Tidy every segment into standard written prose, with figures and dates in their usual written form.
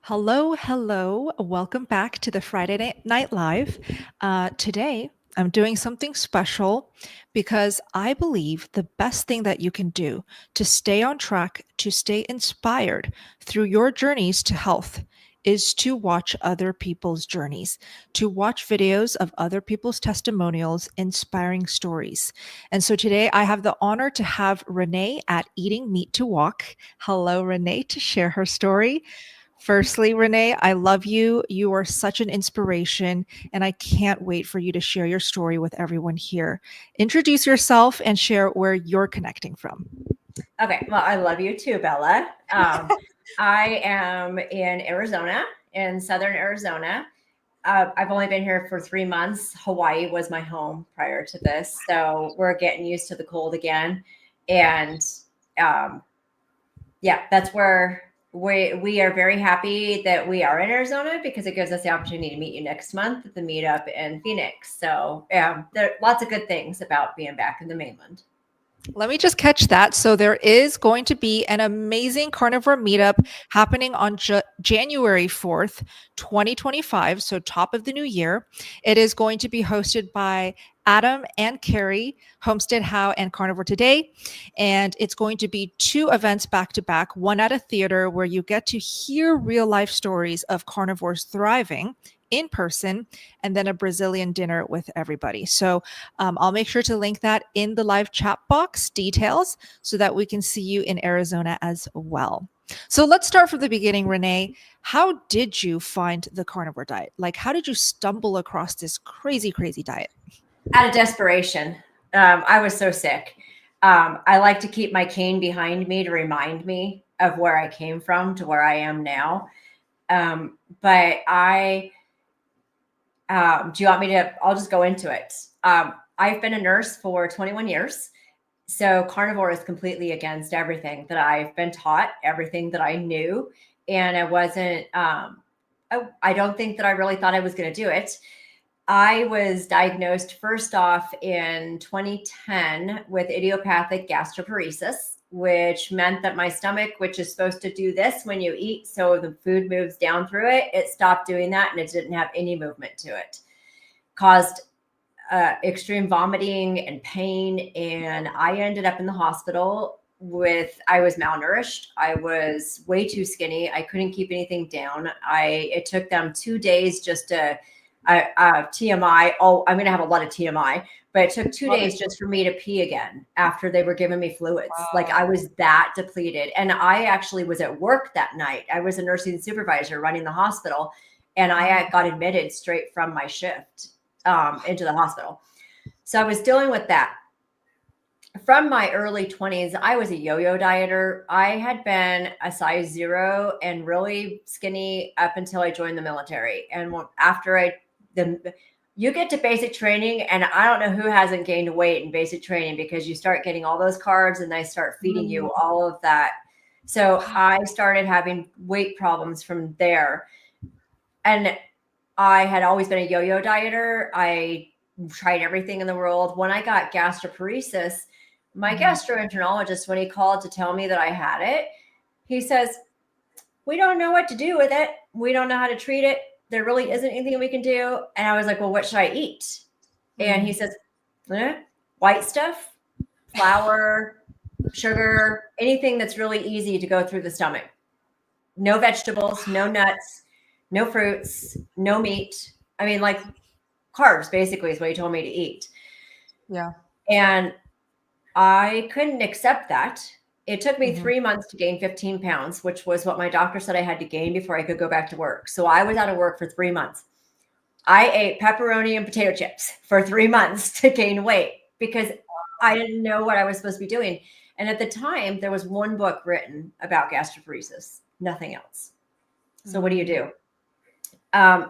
Hello, hello. Welcome back to the Friday Night Live. Today, I'm doing something special because I believe the best thing that you can do to stay on track, to stay inspired through your journeys to health is to watch other people's journeys, to watch videos of other people's testimonials, inspiring stories. And so today I have the honor to have Renee at Eating Meat to Walk. Hello, Renee, to share her story. Firstly, Renee, I love you. You are such an inspiration, and I can't wait for you to share your story with everyone here. Introduce yourself and share where you're connecting from. Okay. Well, I love you too, Bella. I am in Arizona, in Southern Arizona. I've only been here for 3 months. Hawaii was my home prior to this. So we're getting used to the cold again. And yeah, that's where we are very happy that we are in Arizona because it gives us the opportunity to meet you next month at the meetup in Phoenix. So there are lots of good things about being back in the mainland. Let me just catch that. So there is going to be an amazing carnivore meetup happening on January 4th, 2025. So top of the new year. It is going to be hosted by Adam and Carrie, Homestead How and Carnivore Today. And it's going to be 2 events back to back, one at a theater where you get to hear real life stories of carnivores thriving in person, and then a Brazilian dinner with everybody. So I'll make sure to link that in the live chat box details so that we can see you in Arizona as well. So let's start from the beginning, Renee. How did you find the carnivore diet? Like, how did you stumble across this crazy, crazy diet? Out of desperation. I was so sick. I like to keep my cane behind me to remind me of where I came from to where I am now. But do you want me to? I'll just go into it. I've been a nurse for 21 years. So carnivore is completely against everything that I've been taught, everything that I knew. And I wasn't, I don't think that I really thought I was going to do it. I was diagnosed first off in 2010 with idiopathic gastroparesis, which meant that my stomach, which is supposed to do this when you eat, so the food moves down through it, it stopped doing that and it didn't have any movement to it. Caused extreme vomiting and pain. And I ended up in the hospital I was malnourished. I was way too skinny. I couldn't keep anything down. It took them 2 days just to, TMI. Oh, I'm going to have a lot of TMI, but it took 2 days just for me to pee again after they were giving me fluids. Wow. Like I was that depleted. And I actually was at work that night. I was a nursing supervisor running the hospital, and I got admitted straight from my shift into the hospital. So I was dealing with that. From my early 20s, I was a yo-yo dieter. I had been a size 0 and really skinny up until I joined the military. And after you get to basic training, and I don't know who hasn't gained weight in basic training, because you start getting all those carbs and they start feeding you all of that. So I started having weight problems from there. And I had always been a yo-yo dieter. I tried everything in the world. When I got gastroparesis, my gastroenterologist, when he called to tell me that I had it, he says, "We don't know what to do with it. We don't know how to treat it. There really isn't anything we can do." And I was like, "Well, what should I eat?" And he says, "White stuff, flour, sugar, anything that's really easy to go through the stomach. No vegetables, no nuts, no fruits, no meat. I mean, like carbs, basically, is what he told me to eat." Yeah. And I couldn't accept that. It took me 3 months to gain 15 pounds, which was what my doctor said I had to gain before I could go back to work. So I was out of work for 3 months. I ate pepperoni and potato chips for 3 months to gain weight because I didn't know what I was supposed to be doing. And at the time, there was one book written about gastroparesis, nothing else. So what do you do? I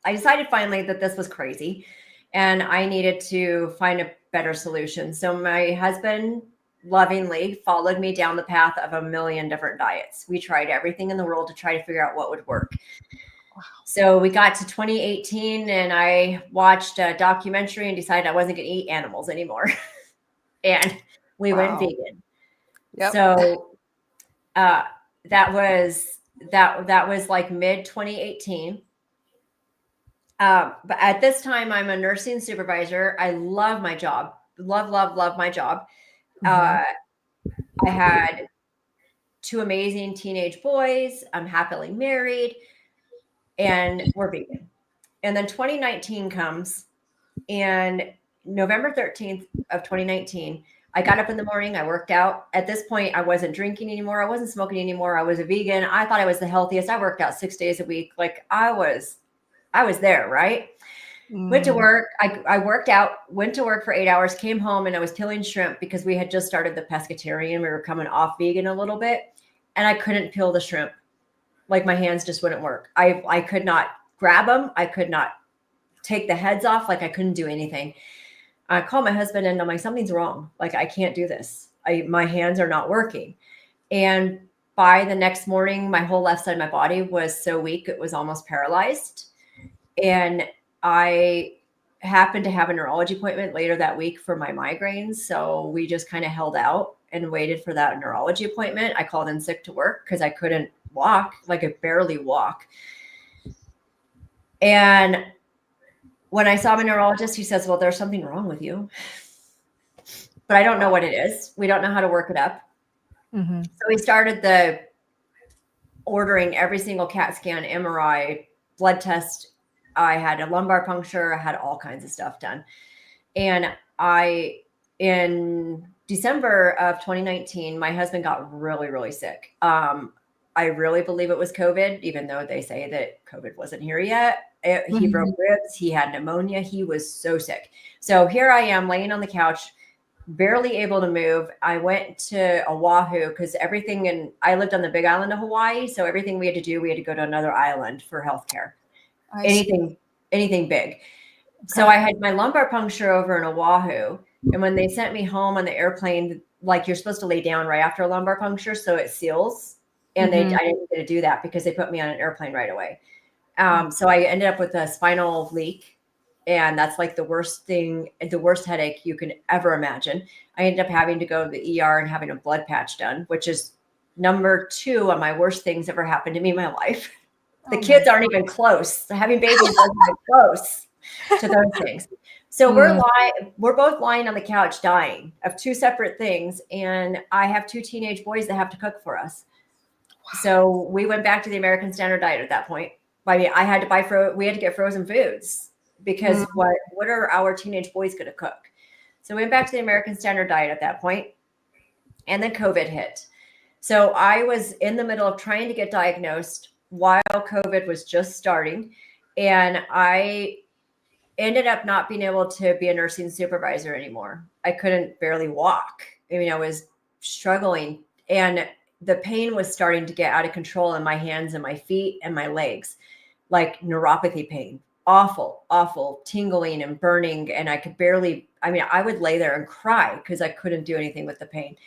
decided finally that this was crazy and I needed to find a better solution. So my husband lovingly followed me down the path of a million different diets. We tried everything in the world to try to figure out what would work. Wow. So we got to 2018 and I watched a documentary and decided I wasn't going to eat animals anymore. And we went vegan. Yep. So that was that was like mid 2018. But at this time, I'm a nursing supervisor. I love my job. Love my job. I had 2 amazing teenage boys. I'm happily married, and we're vegan. And then 2019 comes, and November 13th of 2019, I got up in the morning. I worked out. At this point, I wasn't drinking anymore. I wasn't smoking anymore. I was a vegan. I thought I was the healthiest. I worked out 6 days a week. Like I was there, right? Went to work. I worked out, went to work for 8 hours, came home, and I was peeling shrimp because we had just started the pescatarian. We were coming off vegan a little bit, and I couldn't peel the shrimp. Like my hands just wouldn't work. I could not grab them. I could not take the heads off. Like I couldn't do anything. I called my husband and I'm like, something's wrong. Like I can't do this. My hands are not working. And by the next morning, my whole left side of my body was so weak, it was almost paralyzed. And I happened to have a neurology appointment later that week for my migraines. So we just kind of held out and waited for that neurology appointment. I called in sick to work because I couldn't walk, like I barely walk. And when I saw my neurologist, he says, well, there's something wrong with you, but I don't know what it is. We don't know how to work it up. So we started ordering every single CAT scan, MRI, blood test. I had a lumbar puncture. I had all kinds of stuff done. And in December of 2019, my husband got really, really sick. I really believe it was COVID, even though they say that COVID wasn't here yet. He broke ribs. He had pneumonia. He was so sick. So here I am laying on the couch, barely able to move. I went to Oahu because I lived on the big island of Hawaii. So everything we had to do, we had to go to another island for healthcare. Anything big. Okay. So I had my lumbar puncture over in Oahu. And when they sent me home on the airplane, like you're supposed to lay down right after a lumbar puncture, so it seals. And I didn't get to do that because they put me on an airplane right away. So I ended up with a spinal leak. And that's like the worst headache you can ever imagine. I ended up having to go to the ER and having a blood patch done, which is number 2 of my worst things ever happened to me in my life. The kids aren't even close. Having babies isn't even close to those things. So we're both lying on the couch dying of 2 separate things. And I have 2 teenage boys that have to cook for us. Wow. So we went back to the American Standard Diet at that point. I mean, I had to we had to get frozen foods because what are our teenage boys going to cook? So we went back to the American Standard Diet at that point, and then COVID hit. So I was in the middle of trying to get diagnosed while COVID was just starting. And I ended up not being able to be a nursing supervisor anymore. I couldn't barely walk. I mean, I was struggling, and the pain was starting to get out of control in my hands and my feet and my legs, like neuropathy pain, awful tingling and burning. And I would lay there and cry because I couldn't do anything with the pain.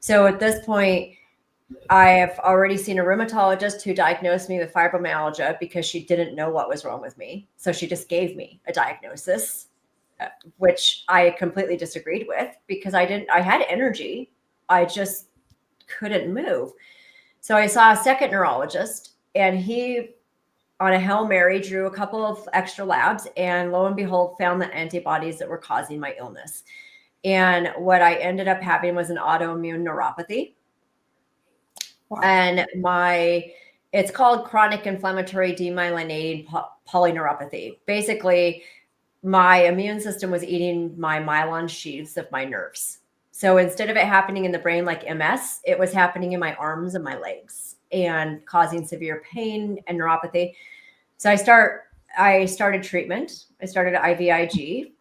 So at this point, I have already seen a rheumatologist who diagnosed me with fibromyalgia because she didn't know what was wrong with me. So she just gave me a diagnosis, which I completely disagreed with because I had energy. I just couldn't move. So I saw a second neurologist, and he, on a Hail Mary, drew a couple of extra labs, and lo and behold, found the antibodies that were causing my illness. And what I ended up having was an autoimmune neuropathy. Wow. And it's called chronic inflammatory demyelinating polyneuropathy. Basically, my immune system was eating my myelin sheaths of my nerves. So instead of it happening in the brain like MS, it was happening in my arms and my legs and causing severe pain and neuropathy. So I started treatment. I started IVIG,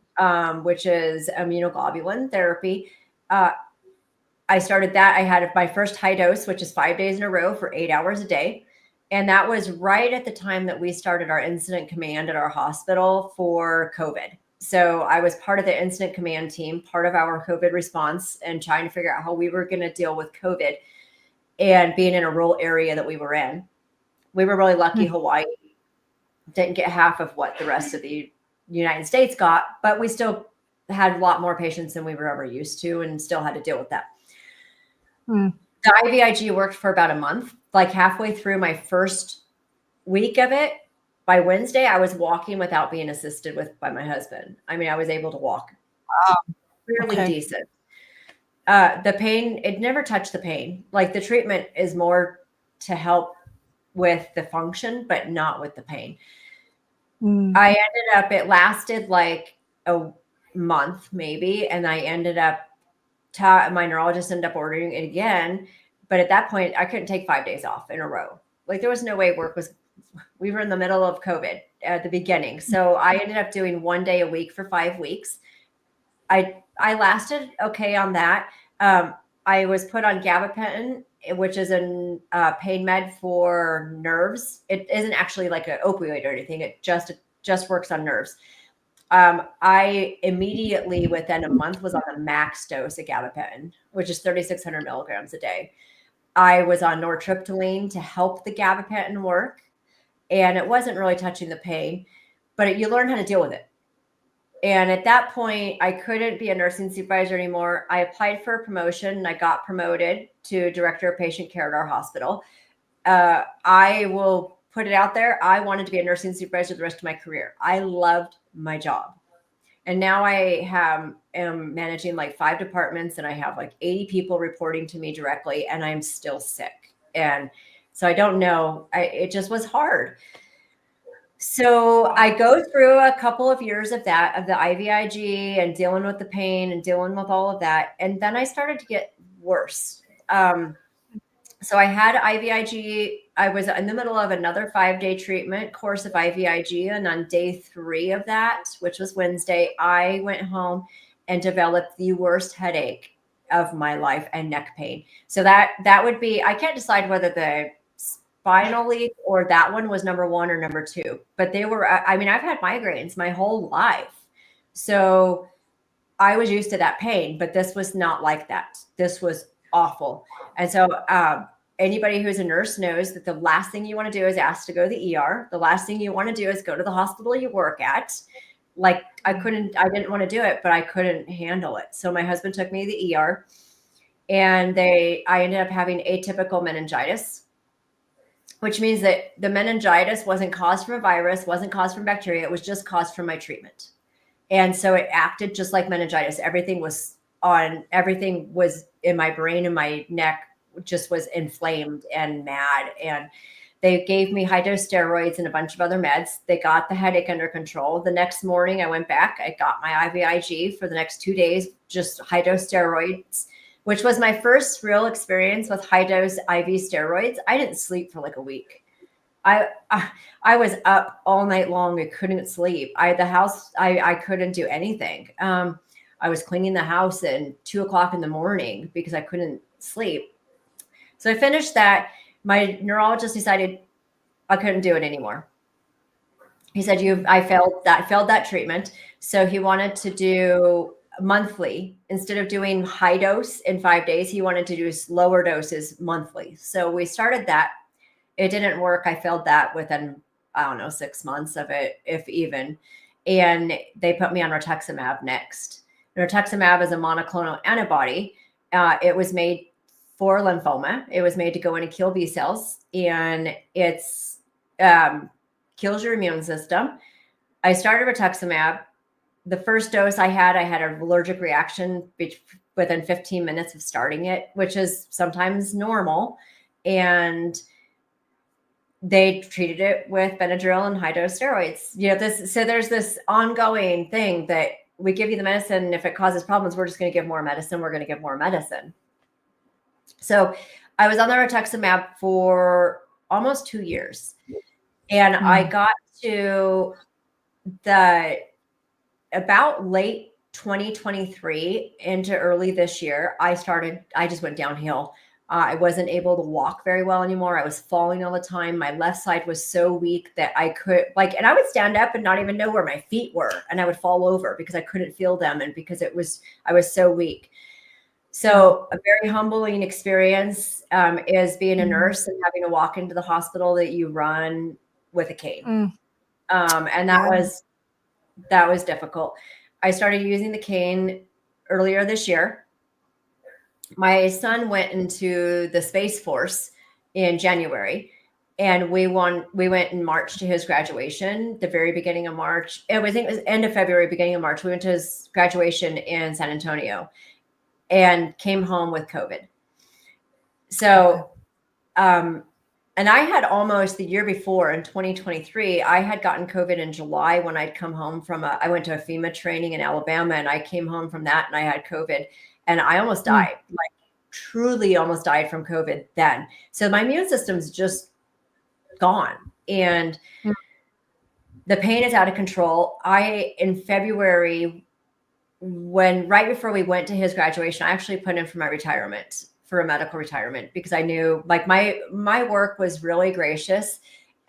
which is immunoglobulin therapy. I started that. I had my first high dose, which is 5 days in a row for 8 hours a day. And that was right at the time that we started our incident command at our hospital for COVID. So I was part of the incident command team, part of our COVID response, and trying to figure out how we were going to deal with COVID and being in a rural area that we were in. We were really lucky. Hawaii didn't get half of what the rest of the United States got, but we still had a lot more patients than we were ever used to and still had to deal with that. The IVIG worked for about a month. Like halfway through my first week of it, by Wednesday, I was walking without being assisted with by my husband. I mean, I was able to walk fairly decent. The pain, it never touched the pain. Like the treatment is more to help with the function, but not with the pain. I ended up, it lasted like a month maybe. And I ended up, my neurologist ended up ordering it again. But at that point, I couldn't take 5 days off in a row. Like there was no way we were in the middle of COVID at the beginning. So I ended up doing 1 day a week for 5 weeks. I lasted okay on that. I was put on gabapentin, which is a pain med for nerves. It isn't actually like an opioid or anything. It just works on nerves. I immediately, within a month, was on the max dose of gabapentin, which is 3,600 milligrams a day. I was on nortriptyline to help the gabapentin work, and it wasn't really touching the pain, but you learn how to deal with it. And at that point, I couldn't be a nursing supervisor anymore. I applied for a promotion and I got promoted to director of patient care at our hospital. I will put it out there. I wanted to be a nursing supervisor the rest of my career. I loved my job. And now I am managing like 5 departments and I have like 80 people reporting to me directly, and I'm still sick. And so I don't know. It just was hard. So I go through a couple of years of the IVIG and dealing with the pain and dealing with all of that. And then I started to get worse. So I had IVIG. I was in the middle of another 5-day treatment course of IVIG. And on day 3 of that, which was Wednesday, I went home and developed the worst headache of my life and neck pain. So that would be, I can't decide whether the spinal leak or that one was number 1 or number 2, but they were, I mean, I've had migraines my whole life. So I was used to that pain, but this was not like that. This was awful. And so, anybody who's a nurse knows that the last thing you want to do is ask to go to the ER. The last thing you want to do is go to the hospital you work at. Like I didn't want to do it, but I couldn't handle it. So my husband took me to the ER, and I ended up having atypical meningitis, which means that the meningitis wasn't caused from a virus, wasn't caused from bacteria. It was just caused from my treatment. And so it acted just like meningitis. Everything was in my brain and my neck just was inflamed and mad. And they gave me high dose steroids and a bunch of other meds. They got the headache under control. The next morning I went back, I got my IVIG for the next 2 days, just high dose steroids, which was my first real experience with high dose IV steroids. I didn't sleep for like a week. I was up all night long. I couldn't sleep. I couldn't do anything. I was cleaning the house at 2 o'clock in the morning because I couldn't sleep. So I finished that. My neurologist decided I couldn't do it anymore. He said, I failed that treatment. So he wanted to do monthly. Instead of doing high dose in 5 days, he wanted to do lower doses monthly. So we started that. It didn't work. I failed that within, 6 months of it, if even. And they put me on rituximab next. Rituximab is a monoclonal antibody. It was made for lymphoma. It was made to go in and kill B cells, and it's kills your immune system. I started rituximab. The first dose I had an allergic reaction within 15 minutes of starting it, which is sometimes normal. And they treated it with Benadryl and high dose steroids. So there's this ongoing thing that we give you the medicine. And if it causes problems, we're just going to give more medicine. We're going to give more medicine. So I was on the rituximab for almost 2 years, and I got to about late 2023 into early this year. I just went downhill. I wasn't able to walk very well anymore. I was falling all the time. My left side was so weak that I could and I would stand up and not even know where my feet were. And I would fall over because I couldn't feel them. And because I was so weak. So a very humbling experience is being a nurse and having to walk into the hospital that you run with a cane. And that was difficult. I started using the cane earlier this year. My son went into the Space Force in January, and we went in March to his graduation, the very beginning of March. I think it was end of February, beginning of March. We went to his graduation in San Antonio and came home with COVID. So, and I had almost the year before in 2023, I had gotten COVID in July when I'd come home from I went to a FEMA training in Alabama, and I came home from that and I had COVID and I almost died, like truly almost died from COVID then. So my immune system's just gone and the pain is out of control. In February, right before we went to his graduation, I actually put in for my retirement, for a medical retirement, because I knew like my work was really gracious,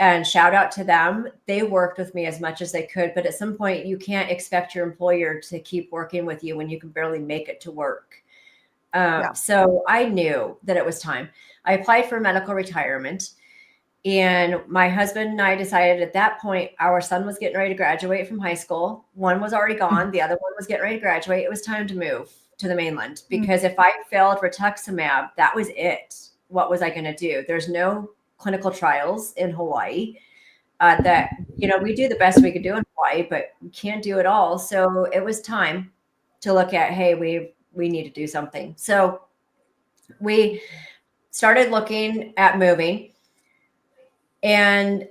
and shout out to them. They worked with me as much as they could, but at some point you can't expect your employer to keep working with you when you can barely make it to work. So I knew that it was time. I applied for medical retirement, and my husband and I decided at that point, our son was getting ready to graduate from high school. One was already gone. The other one was getting ready to graduate. It was time to move to the mainland, because if I failed rituximab, that was it. What was I going to do? There's no clinical trials in Hawaii. That, we do the best we could do in Hawaii, but we can't do it all. So it was time to look at, hey, we need to do something. So we started looking at moving. And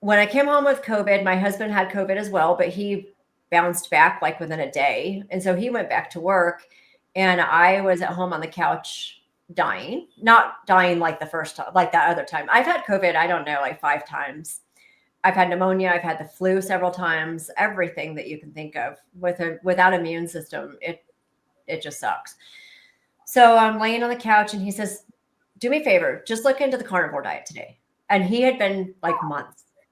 when I came home with COVID, my husband had COVID as well, but he bounced back like within a day. And so he went back to work, and I was at home on the couch dying, not dying like the first time, like that other time. I've had COVID, I don't know, like 5 times. I've had pneumonia. I've had the flu several times, everything that you can think of without immune system. It just sucks. So I'm laying on the couch, and he says, do me a favor, just look into the carnivore diet today. And he had been like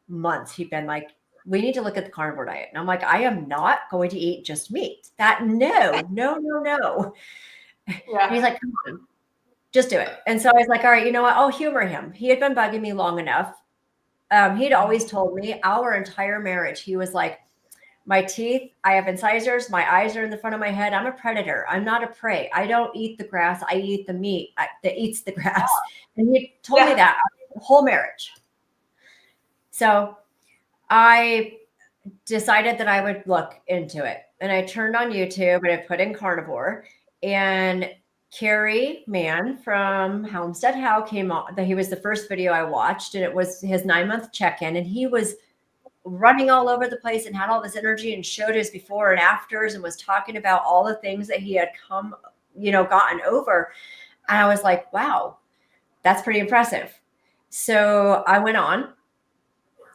months. He'd been like, we need to look at the carnivore diet. And I'm like, I am not going to eat just meat. No. Yeah. And he's like, come on, just do it. And so I was like, all right, you know what? I'll humor him. He had been bugging me long enough. He'd always told me our entire marriage, he was like, my teeth, I have incisors. My eyes are in the front of my head. I'm a predator. I'm not a prey. I don't eat the grass. I eat the meat that eats the grass. And he told me that whole marriage. So I decided that I would look into it, and I turned on YouTube and I put in carnivore, and Carrie Mann from Homestead How came on. He was the first video I watched, and it was his 9-month check-in, and he was running all over the place and had all this energy and showed his before and afters and was talking about all the things that he had gotten over. And I was like, wow, that's pretty impressive. So I went on.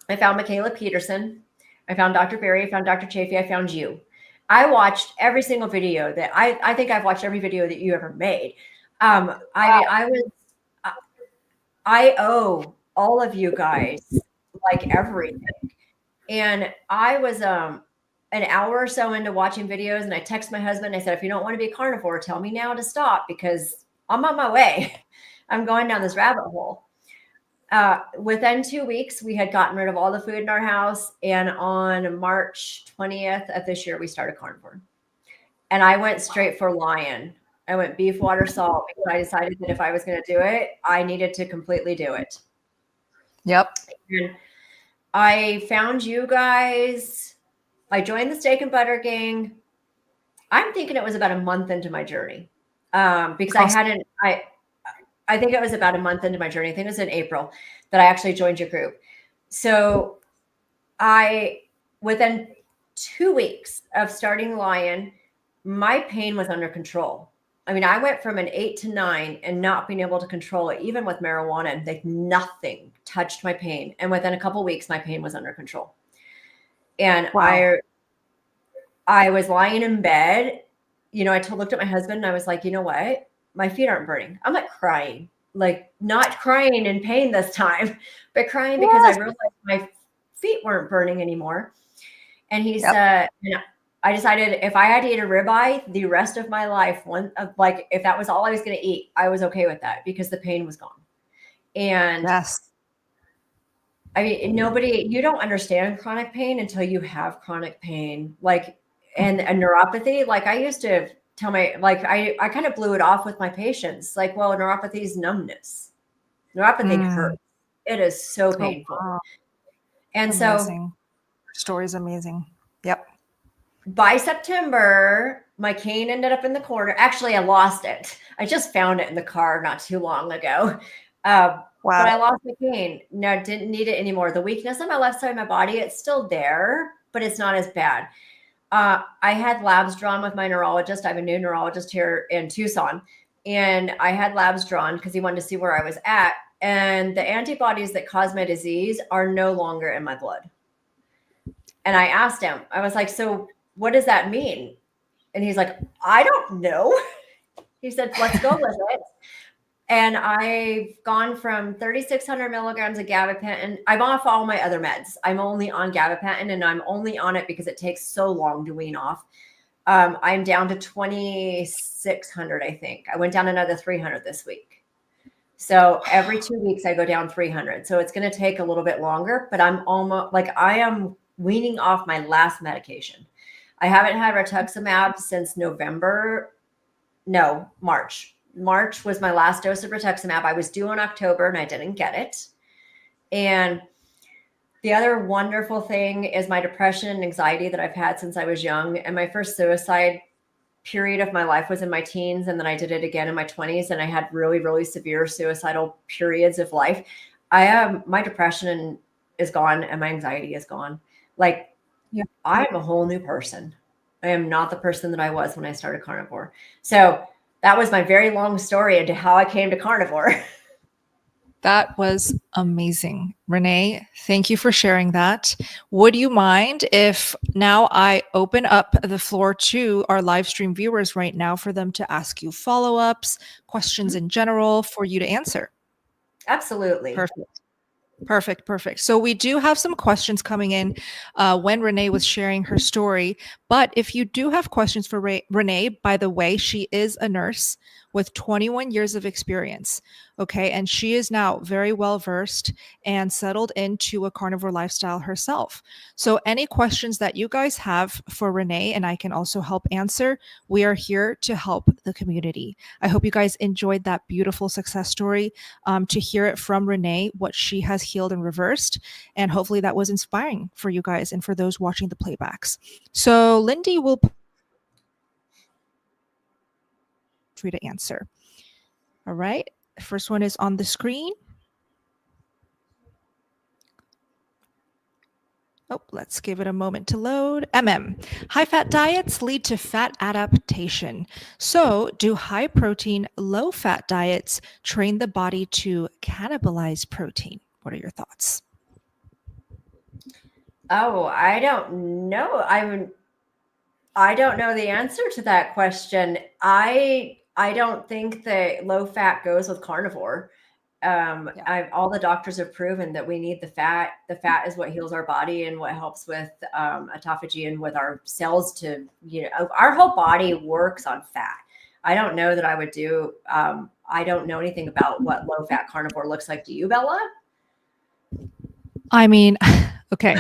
I found Michaela Peterson. I found Dr. Berry. I found Dr. Chafee. I found you. I watched every single video that I think I've watched every video that you ever made. I owe all of you guys like everything. And I was an hour or so into watching videos, and I texted my husband. I said, if you don't want to be a carnivore, tell me now to stop, because I'm on my way. I'm going down this rabbit hole. Within 2 weeks, we had gotten rid of all the food in our house. And on March 20th of this year, we started carnivore. And I went straight for lion. I went beef, water, salt, because I decided that if I was going to do it, I needed to completely do it. Yep. And I found you guys. I joined the Steak and Butter Gang. I'm thinking it was about a month into my journey, because I think it was about a month into my journey. I think it was in April that I actually joined your group. So within 2 weeks of starting Lion, my pain was under control. I mean, I went from an 8 to 9 and not being able to control it, even with marijuana. Like nothing touched my pain. And within a couple of weeks, my pain was under control. And wow. I was lying in bed. I looked at my husband and I was like, you know what? My feet aren't burning. I'm like crying, like not crying in pain this time, but crying because I realized my feet weren't burning anymore. And he said, I decided if I had to eat a ribeye the rest of my life, if that was all I was going to eat, I was okay with that because the pain was gone. And yes. I mean, you don't understand chronic pain until you have chronic pain, and a neuropathy. Like I used to tell I kind of blew it off with my patients. Like, well, neuropathy is numbness. Neuropathy hurts. It is so painful. Wow. And amazing. Story is amazing. Yep. By September, my cane ended up in the corner. Actually, I lost it. I just found it in the car not too long ago. Wow. But I lost my cane. No, I didn't need it anymore. The weakness on my left side of my body, it's still there, but it's not as bad. I had labs drawn with my neurologist. I have a new neurologist here in Tucson. And I had labs drawn because he wanted to see where I was at. And the antibodies that cause my disease are no longer in my blood. And I asked him, I was like, so what does that mean? And he's like, I don't know. He said, let's go with it. And I've gone from 3,600 milligrams of gabapentin. I'm off all my other meds. I'm only on gabapentin, and I'm only on it because it takes so long to wean off. I'm down to 2,600, I think. I went down another 300 this week. So every 2 weeks I go down 300. So it's going to take a little bit longer, but I'm almost I am weaning off my last medication. I haven't had rituximab since March. March was my last dose of rituximab. I was due in October and I didn't get it. And the other wonderful thing is my depression and anxiety that I've had since I was young. And my first suicide period of my life was in my teens. And then I did it again in my 20s. And I had really, really severe suicidal periods of life. My depression is gone and my anxiety is gone. I am a whole new person. I am not the person that I was when I started Carnivore. So that was my very long story into how I came to Carnivore. That was amazing. Renee, thank you for sharing that. Would you mind if now I open up the floor to our live stream viewers right now for them to ask you follow-ups, questions in general for you to answer? Absolutely. Perfect. So we do have some questions coming in when Renee was sharing her story. But if you do have questions for Renee, by the way, she is a nurse with 21 years of experience. Okay. And she is now very well versed and settled into a carnivore lifestyle herself. So any questions that you guys have for Renee, and I can also help answer, we are here to help the community. I hope you guys enjoyed that beautiful success story, to hear it from Renee, what she has healed and reversed. And hopefully that was inspiring for you guys and for those watching the playbacks. So Lindy will free to answer. All right. First one is on the screen. Oh, let's give it a moment to load. High-fat diets lead to fat adaptation. So do high-protein, low-fat diets train the body to cannibalize protein? What are your thoughts? Oh, I don't know. I don't know the answer to that question. I don't think that low fat goes with carnivore. All the doctors have proven that we need the fat. The fat is what heals our body and what helps with autophagy and with our cells to, our whole body works on fat. I don't know that I would do. I don't know anything about what low fat carnivore looks like. Do you, Bella? I mean, okay.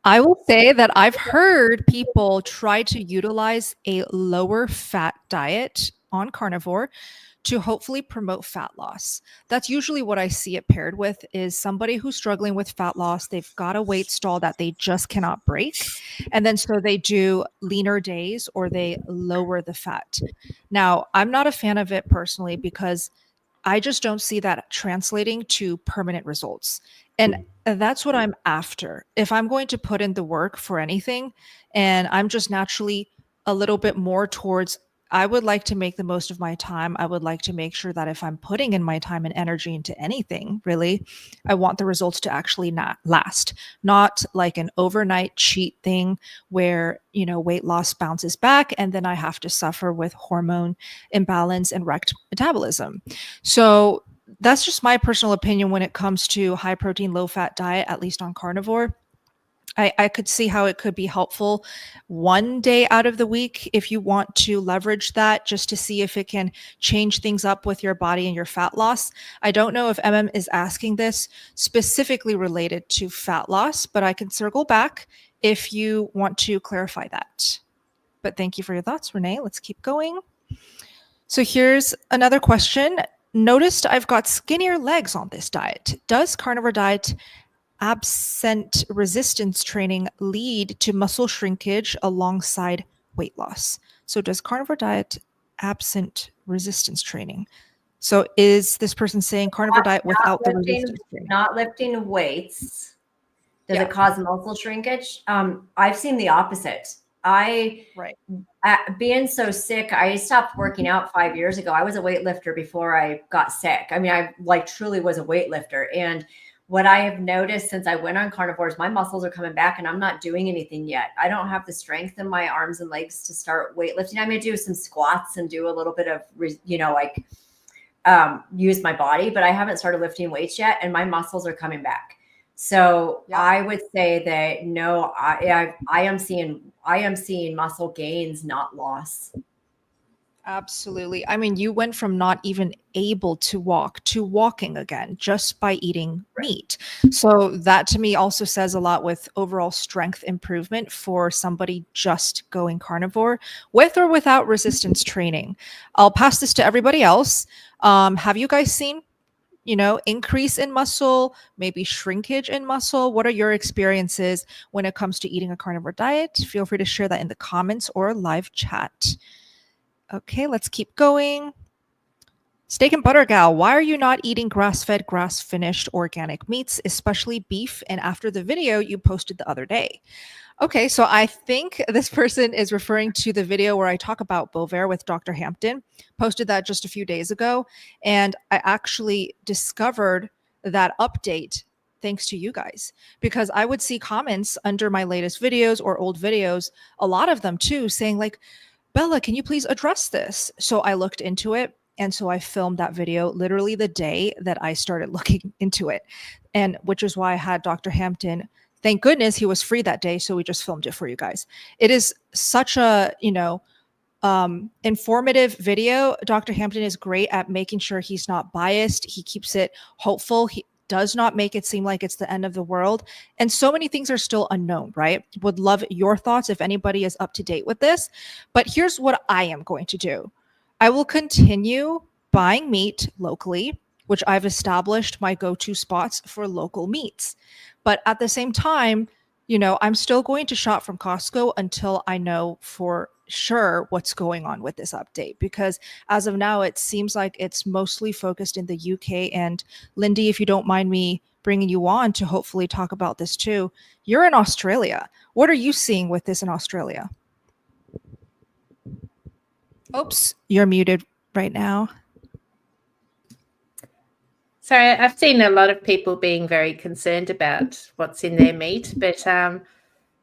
I will say that I've heard people try to utilize a lower fat diet on carnivore to hopefully promote fat loss. That's usually what I see it paired with, is somebody who's struggling with fat loss. They've got a weight stall that they just cannot break. And then so they do leaner days or they lower the fat. Now, I'm not a fan of it personally because I just don't see that translating to permanent results. And that's what I'm after. If I'm going to put in the work for anything, and I'm just naturally a little bit more towards, I would like to make the most of my time. I would like to make sure that if I'm putting in my time and energy into anything, really, I want the results to actually not last, not like an overnight cheat thing where, weight loss bounces back and then I have to suffer with hormone imbalance and wrecked metabolism. So that's just my personal opinion when it comes to high protein, low fat diet, at least on carnivore. I could see how it could be helpful one day out of the week if you want to leverage that just to see if it can change things up with your body and your fat loss. I don't know if is asking this specifically related to fat loss, but I can circle back if you want to clarify that. But thank you for your thoughts, Renee. Let's keep going. So here's another question. Noticed I've got skinnier legs on this diet. Does carnivore diet absent resistance training lead to muscle shrinkage alongside weight loss? So does carnivore diet absent resistance training? So is this person saying carnivore diet without the resistance training? Not lifting weights. Does Yeah. it cause muscle shrinkage? I've seen the opposite. Being so sick, I stopped working out 5 years ago. I was a weightlifter before I got sick. I mean, I like truly was a weightlifter. And what I have noticed since I went on carnivores, my muscles are coming back and I'm not doing anything yet. I don't have the strength in my arms and legs to start weightlifting. I'm going to do some squats and do a little bit of, use my body, but I haven't started lifting weights yet. And my muscles are coming back. So I would say that no, I am seeing muscle gains, not loss. Absolutely. I mean, you went from not even able to walk to walking again just by eating meat. So that to me also says a lot with overall strength improvement for somebody just going carnivore with or without resistance training. I'll pass this to everybody else. Have you guys seen, increase in muscle, maybe shrinkage in muscle? What are your experiences when it comes to eating a carnivore diet? Feel free to share that in the comments or live chat. Okay, let's keep going. Steak and Butter Gal, why are you not eating grass-fed, grass-finished organic meats, especially beef? And after the video you posted the other day. Okay, so I think this person is referring to the video where I talk about Bovaer with Dr. Hampton. Posted that just a few days ago. And I actually discovered that update thanks to you guys, because I would see comments under my latest videos or old videos, a lot of them too, saying like, Bella, can you please address this? So I looked into it. And so I filmed that video literally the day that I started looking into it. And which is why I had Dr. Hampton. Thank goodness he was free that day. So we just filmed it for you guys. It is such a, informative video. Dr. Hampton is great at making sure he's not biased. He keeps it hopeful. He does not make it seem like it's the end of the world. And so many things are still unknown, right? Would love your thoughts if anybody is up to date with this. But here's what I am going to do. I will continue buying meat locally, which I've established my go-to spots for local meats. But at the same time, I'm still going to shop from Costco until I know for sure what's going on with this update, because as of now, it seems like it's mostly focused in the UK. And Lindy, if you don't mind me bringing you on to hopefully talk about this too, you're in Australia. What are you seeing with this in Australia? Oops, you're muted right now. So I've seen a lot of people being very concerned about what's in their meat, but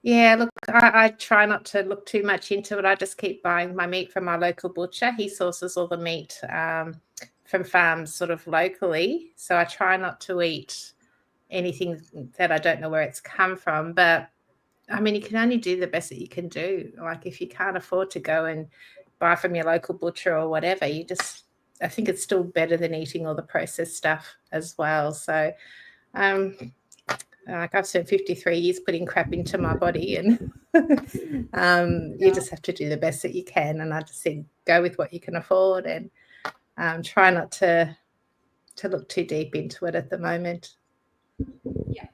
look, I try not to look too much into it. I just keep buying my meat from my local butcher. He sources all the meat from farms sort of locally. So I try not to eat anything that I don't know where it's come from. But I mean, you can only do the best that you can do. Like if you can't afford to go and buy from your local butcher or whatever, I think it's still better than eating all the processed stuff as well. So like I've spent 53 years putting crap into my body, and you just have to do the best that you can. And I just said, go with what you can afford, and try not to look too deep into it at the moment. Yeah,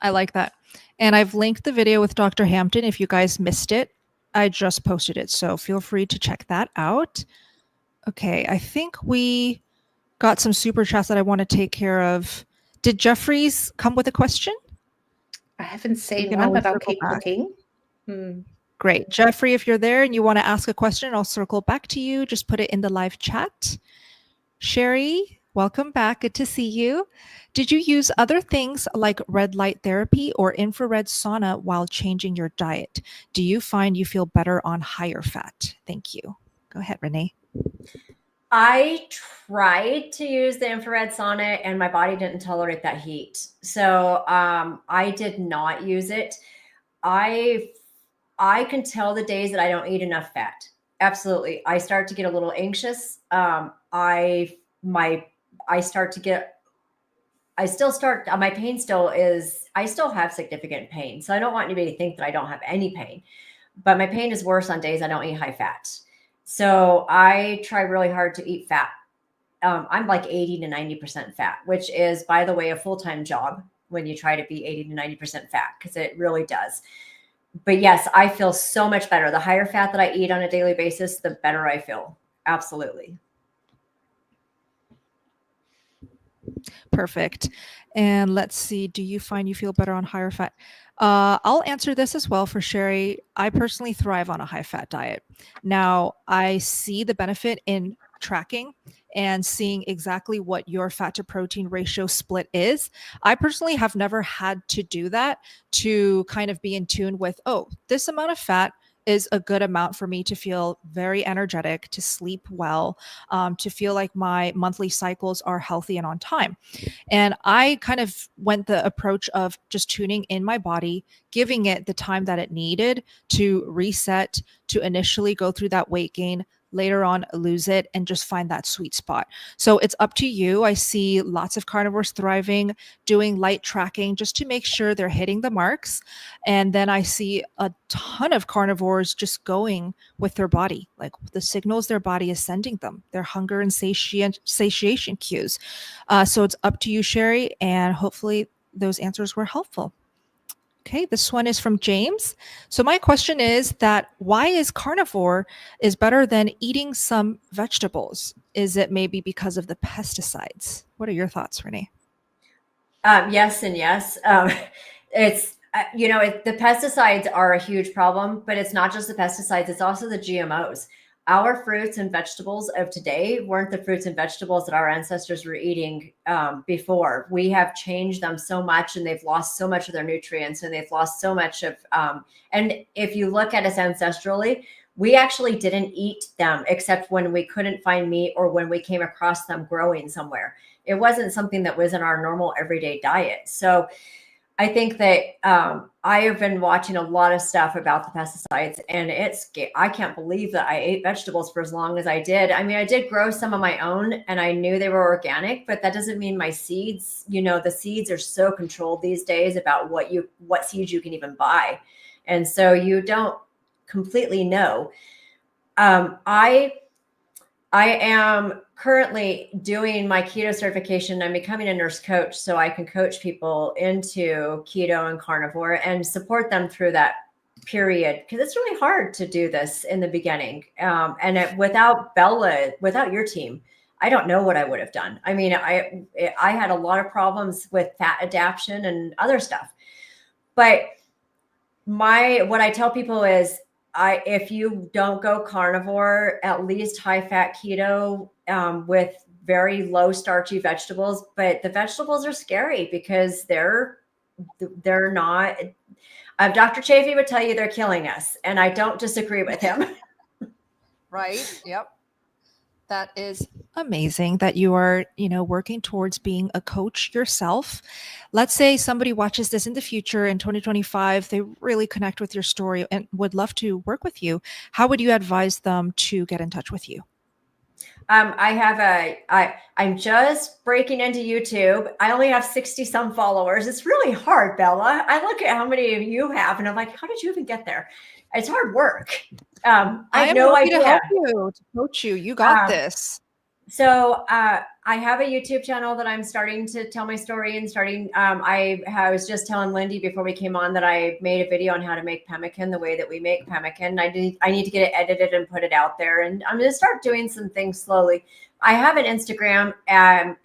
I like that. And I've linked the video with Dr. Hampton. If you guys missed it, I just posted it. So feel free to check that out. Okay, I think we got some super chats that I want to take care of. Did Jeffries come with a question? I haven't seen one, but I'll keep looking. Great. Jeffrey, if you're there and you want to ask a question, I'll circle back to you. Just put it in the live chat. Sherry, welcome back. Good to see you. Did you use other things like red light therapy or infrared sauna while changing your diet? Do you find you feel better on higher fat? Thank you. Go ahead, Renee. I tried to use the infrared sauna and my body didn't tolerate that heat. So I did not use it. I can tell the days that I don't eat enough fat. Absolutely. I start to get a little anxious. My pain still is, I still have significant pain. So I don't want anybody to think that I don't have any pain, but my pain is worse on days I don't eat high fat. So I try really hard to eat fat. I'm like 80 to 90% fat, which is, by the way, a full-time job when you try to be 80 to 90% fat, because it really does. But yes, I feel so much better. The higher fat that I eat on a daily basis, the better I feel. Absolutely. Perfect. And let's see, do you find you feel better on higher fat? I'll answer this as well for Sherry. I personally thrive on a high fat diet. Now, I see the benefit in tracking and seeing exactly what your fat to protein ratio split is. I personally have never had to do that to kind of be in tune with, oh, this amount of fat is a good amount for me to feel very energetic, to sleep well, to feel like my monthly cycles are healthy and on time. And I kind of went the approach of just tuning in my body, giving it the time that it needed to reset, to initially go through that weight gain, later on lose it, and just find that sweet spot. So it's up to you. I see lots of carnivores thriving, doing light tracking just to make sure they're hitting the marks. And then I see a ton of carnivores just going with their body, like the signals their body is sending them, their hunger and satiation cues. So it's up to you, Sherry, and hopefully those answers were helpful. Okay, this one is from James. So my question is that why is carnivore is better than eating some vegetables? Is it maybe because of the pesticides? What are your thoughts, Renee? Yes and yes. It's the pesticides are a huge problem, but it's not just the pesticides, it's also the GMOs. Our fruits and vegetables of today weren't the fruits and vegetables that our ancestors were eating before. We have changed them so much, and they've lost so much of their nutrients, and they've lost so much of, and if you look at us ancestrally, we actually didn't eat them except when we couldn't find meat or when we came across them growing somewhere. It wasn't something that was in our normal everyday diet. So I think that I have been watching a lot of stuff about the pesticides, and I can't believe that I ate vegetables for as long as I did. I mean, I did grow some of my own and I knew they were organic, but that doesn't mean my seeds, the seeds are so controlled these days about what seeds you can even buy. And so you don't completely know. I am currently doing my keto certification. I'm becoming a nurse coach so I can coach people into keto and carnivore and support them through that period, because it's really hard to do this in the beginning. Without Bella, without your team, I don't know what I would have done. I mean, I had a lot of problems with fat adaptation and other stuff. But what I tell people is, if you don't go carnivore, at least high fat keto with very low starchy vegetables. But the vegetables are scary because they're not. Dr. Chafee would tell you they're killing us, and I don't disagree with him. Right. Yep. That is amazing that you are, working towards being a coach yourself. Let's say somebody watches this in the future in 2025, they really connect with your story and would love to work with you. How would you advise them to get in touch with you? I'm just breaking into YouTube. I only have 60 some followers. It's really hard, Bella. I look at how many of you have and I'm like, how did you even get there? It's hard work. I have no idea. To help you, to coach you. You got this. So I have a YouTube channel that I'm starting to tell my story and I was just telling Lindy before we came on that I made a video on how to make pemmican the way that we make pemmican. I need to get it edited and put it out there, and I'm going to start doing some things slowly. I have an Instagram at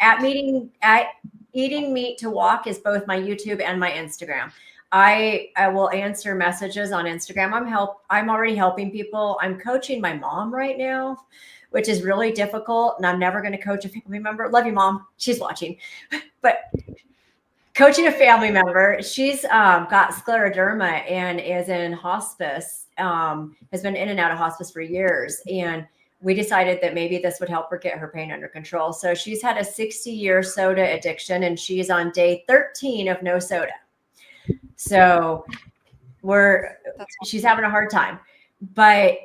Eating Meat to Walk is both my YouTube and my Instagram. I will answer messages on Instagram. I'm already helping people. I'm coaching my mom right now, which is really difficult. And I'm never going to coach a family member. Love you, Mom. She's watching. But coaching a family member, she's got scleroderma and is in hospice, has been in and out of hospice for years. And we decided that maybe this would help her get her pain under control. So she's had a 60-year soda addiction, and she's on day 13 of no soda. So she's having a hard time. But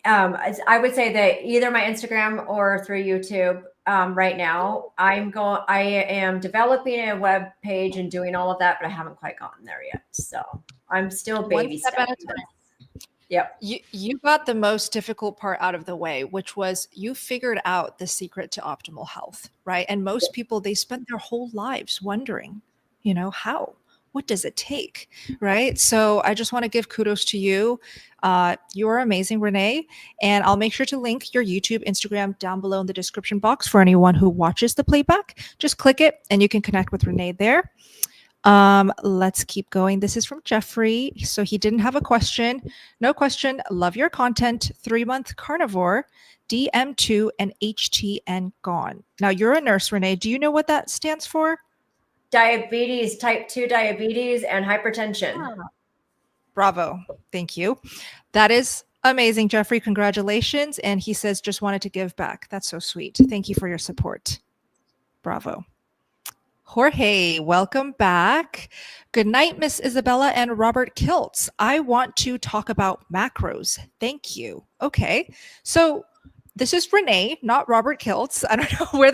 I would say that either my Instagram or through YouTube right now, I am developing a web page and doing all of that, but I haven't quite gotten there yet. So I'm still baby stepping. Yep. You got the most difficult part out of the way, which was you figured out the secret to optimal health, right? And most people, they spend their whole lives wondering, how? What does it take, right? So I just want to give kudos to you. You are amazing, Renee. And I'll make sure to link your YouTube, Instagram down below in the description box for anyone who watches the playback. Just click it and you can connect with Renee there. Let's keep going. This is from Jeffrey. So he didn't have a question. No question. Love your content. 3-month carnivore, DM2 and HTN gone. Now you're a nurse, Renee. Do you know what that stands for? Diabetes, type 2 diabetes, and hypertension. Bravo. Thank you. That is amazing, Jeffrey. Congratulations. And he says, just wanted to give back. That's so sweet. Thank you for your support. Bravo. Jorge, welcome back. Good night, Miss Isabella and Robert Kiltz. I want to talk about macros. Thank you. Okay. So this is Renee, not Robert Kiltz. I don't know where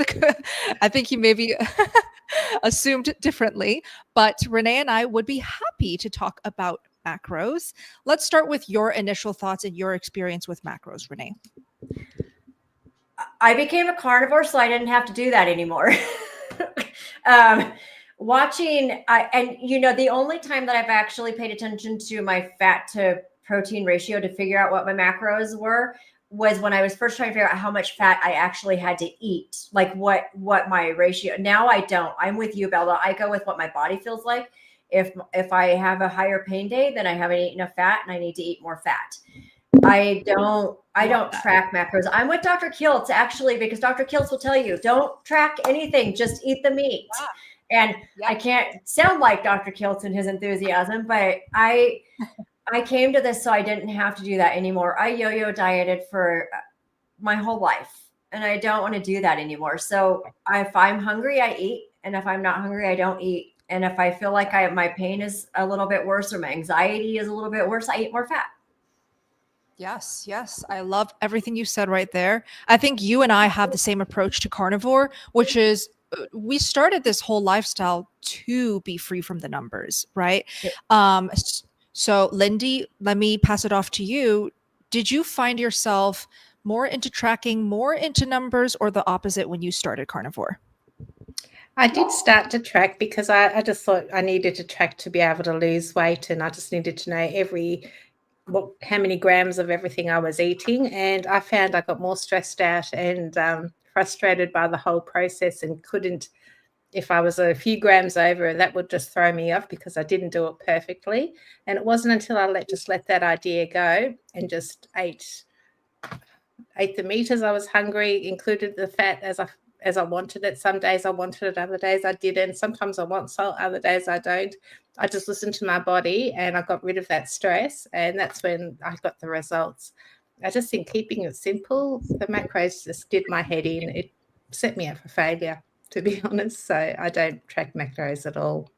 I think he maybe assumed differently, but Renee and I would be happy to talk about macros. Let's start with your initial thoughts and your experience with macros, Renee. I became a carnivore, so I didn't have to do that anymore. Watching, and the only time that I've actually paid attention to my fat to protein ratio to figure out what my macros were was when I was first trying to figure out how much fat I actually had to eat, like what my ratio. Now I don't. I'm with you, Bella. I go with what my body feels like. If I have a higher pain day, then I haven't eaten enough fat and I need to eat more fat. I don't track macros. I'm with Dr. Kiltz actually, because Dr. Kiltz will tell you, don't track anything, just eat the meat. Wow. And I can't sound like Dr. Kiltz and his enthusiasm, but I came to this so I didn't have to do that anymore. I yo-yo dieted for my whole life and I don't want to do that anymore. So if I'm hungry, I eat. And if I'm not hungry, I don't eat. And if I feel like my pain is a little bit worse or my anxiety is a little bit worse, I eat more fat. Yes. I love everything you said right there. I think you and I have the same approach to carnivore, which is we started this whole lifestyle to be free from the numbers, right? Yeah. So Lindy, let me pass it off to you. Did you find yourself more into tracking, more into numbers, or the opposite when you started carnivore? I did start to track because I just thought I needed to track to be able to lose weight, and I just needed to know how many grams of everything I was eating. And I found I got more stressed out and frustrated by the whole process and couldn't, if I was a few grams over, that would just throw me off because I didn't do it perfectly. And it wasn't until I let that idea go and just ate the meat as I was hungry, included the fat as I wanted it. Some days I wanted it, other days I didn't. Sometimes I want salt, other days I don't. I just listened to my body and I got rid of that stress, and that's when I got the results. I just think keeping it simple, the macros just did my head in. It set me up for failure, to be honest. So I don't track macros at all.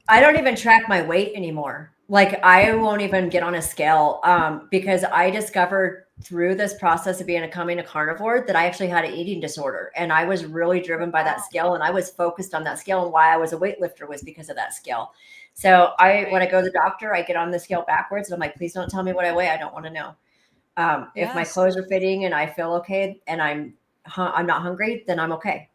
I don't even track my weight anymore. Like I won't even get on a scale because I discovered through this process of becoming a carnivore that I actually had an eating disorder. And I was really driven by that scale, and I was focused on that scale, and why I was a weightlifter was because of that scale. So when I go to the doctor, I get on the scale backwards and I'm like, please don't tell me what I weigh. I don't want to know. If my clothes are fitting and I feel okay and I'm not hungry, then I'm okay.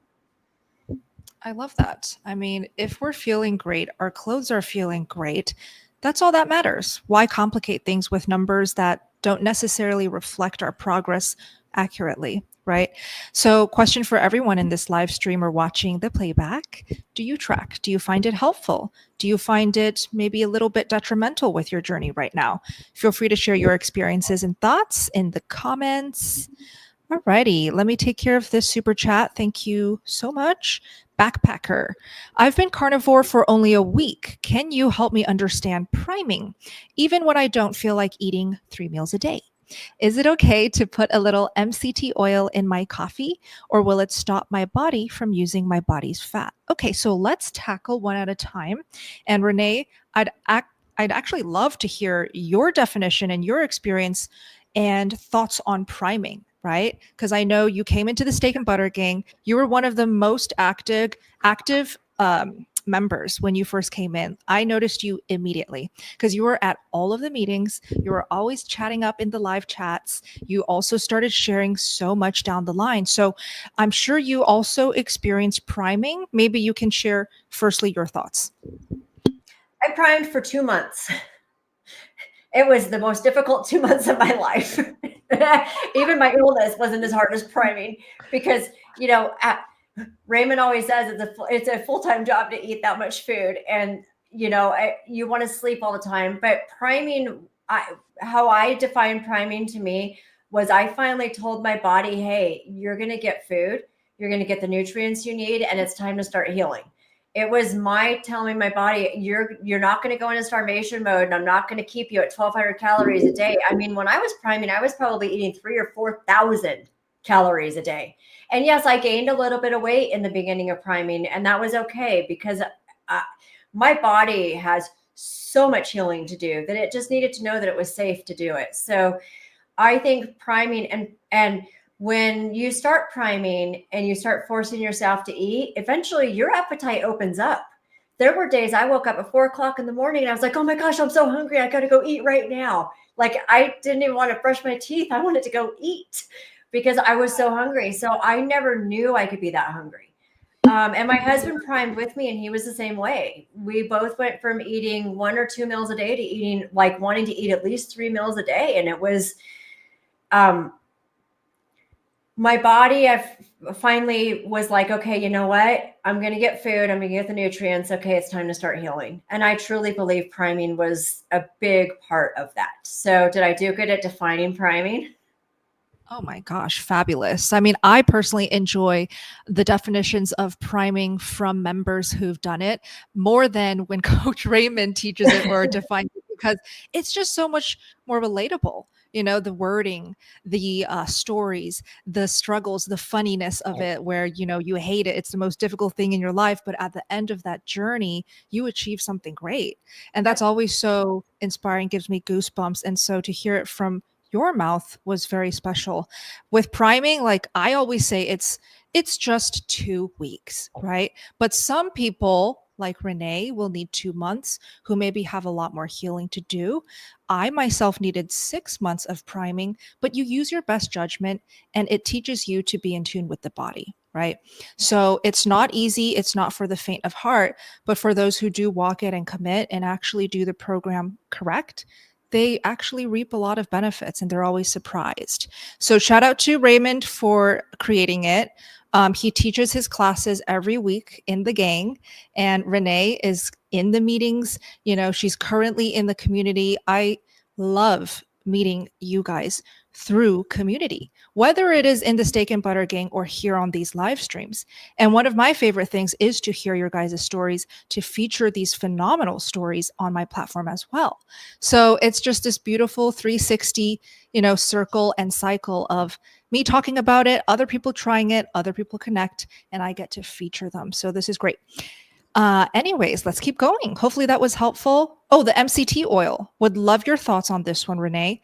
I love that. I mean, if we're feeling great, our clothes are feeling great, that's all that matters. Why complicate things with numbers that don't necessarily reflect our progress accurately, right? So question for everyone in this live stream or watching the playback, do you track? Do you find it helpful? Do you find it maybe a little bit detrimental with your journey right now? Feel free to share your experiences and thoughts in the comments. Alrighty, let me take care of this super chat. Thank you so much. Backpacker, I've been carnivore for only a week. Can you help me understand priming, even when I don't feel like eating 3 meals a day? Is it okay to put a little MCT oil in my coffee, or will it stop my body from using my body's fat? Okay, so let's tackle one at a time. And Renee, I'd actually love to hear your definition and your experience and thoughts on priming. Right? Because I know you came into the Steak and Butter Gang. You were one of the most active members when you first came in. I noticed you immediately because you were at all of the meetings. You were always chatting up in the live chats. You also started sharing so much down the line. So I'm sure you also experienced priming. Maybe you can share firstly your thoughts. I primed for 2 months. It was the most difficult 2 months of my life. Even my illness wasn't as hard as priming because, Raymond always says it's a full-time job to eat that much food. And, you want to sleep all the time. But priming, how I define priming to me was I finally told my body, hey, you're going to get food. You're going to get the nutrients you need. And it's time to start healing. It was my telling my body, you're not going to go into starvation mode, and I'm not going to keep you at 1,200 calories a day. I mean, when I was priming, I was probably eating 3,000 or 4,000 calories a day. And yes, I gained a little bit of weight in the beginning of priming, and that was okay because my body has so much healing to do that it just needed to know that it was safe to do it. So I think priming and when you start priming and you start forcing yourself to eat, eventually your appetite opens up. There were days I woke up at 4 o'clock in the morning and I was like, oh my gosh, I'm so hungry. I got to go eat right now. Like I didn't even want to brush my teeth. I wanted to go eat because I was so hungry. So I never knew I could be that hungry. And my husband primed with me and he was the same way. We both went from eating 1 or 2 meals a day to eating wanting to eat at least 3 meals a day. And it was, my body, I finally was like, okay, you know what? I'm going to get food. I'm going to get the nutrients. Okay, it's time to start healing. And I truly believe priming was a big part of that. So did I do good at defining priming? Oh my gosh, fabulous. I mean, I personally enjoy the definitions of priming from members who've done it more than when Coach Raymond teaches it or defines it because it's just so much more relatable. The wording, the stories, the struggles, the funniness of it where, you hate it. It's the most difficult thing in your life. But at the end of that journey, you achieve something great. And that's always so inspiring, gives me goosebumps. And so to hear it from your mouth was very special. With priming, like I always say, it's just 2 weeks, right? But some people like Renee will need 2 months who maybe have a lot more healing to do. I myself needed 6 months of priming, but you use your best judgment and it teaches you to be in tune with the body, right? So it's not easy. It's not for the faint of heart, but for those who do walk it and commit and actually do the program correct, they actually reap a lot of benefits and they're always surprised. So shout out to Raymond for creating it. He teaches his classes every week in the gang, and Renee is in the meetings. She's currently in the community. I love meeting you guys through community, whether it is in the Steak and Butter Gang or here on these live streams. And one of my favorite things is to hear your guys' stories, to feature these phenomenal stories on my platform as well. So it's just this beautiful 360, circle and cycle of me talking about it, other people trying it, other people connect, and I get to feature them. So this is great. Anyways, let's keep going. Hopefully that was helpful. Oh, the MCT oil. Would love your thoughts on this one, Renee.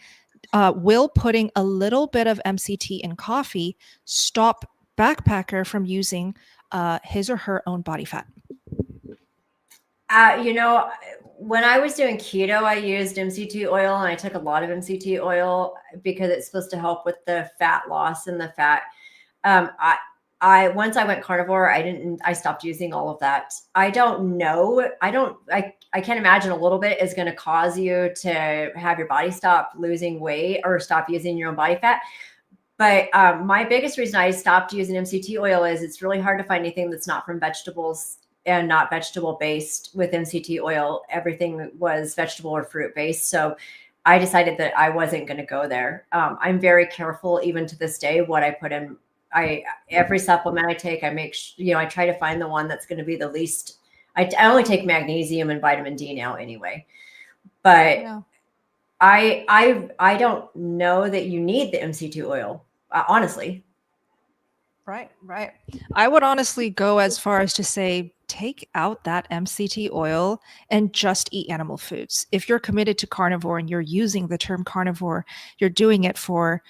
Will putting a little bit of MCT in coffee stop backpacker from using his or her own body fat? When I was doing keto, I used MCT oil and I took a lot of MCT oil because it's supposed to help with the fat loss and the fat. Once I went carnivore, I stopped using all of that. I don't know. I can't imagine a little bit is going to cause you to have your body stop losing weight or stop using your own body fat. But my biggest reason I stopped using MCT oil is it's really hard to find anything that's not from vegetables and not vegetable based with MCT oil. Everything was vegetable or fruit based. So I decided that I wasn't going to go there. I'm very careful even to this day what I put in. Every supplement I take, I try to find the one that's going to be the least. I only take magnesium and vitamin D now anyway, but yeah. I don't know that you need the MCT oil, honestly. Right. I would honestly go as far as to say, take out that MCT oil and just eat animal foods. If you're committed to carnivore and you're using the term carnivore, you're doing it for,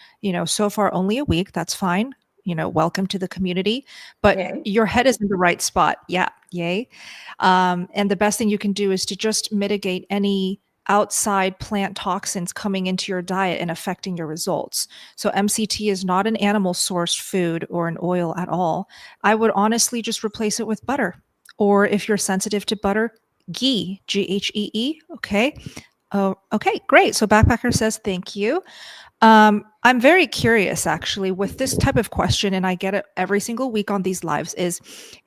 so far only a week, that's fine. welcome to the community, but Yay. your head is in the right spot. Yeah. Yay. And the best thing you can do is to just mitigate any outside plant toxins coming into your diet and affecting your results. So MCT is not an animal sourced food or an oil at all. I would honestly just replace it with butter. Or if you're sensitive to butter, ghee, Ghee. Okay. Oh, okay, great. So Backpacker says, thank you. I'm very curious actually with this type of question, and I get it every single week on these lives, is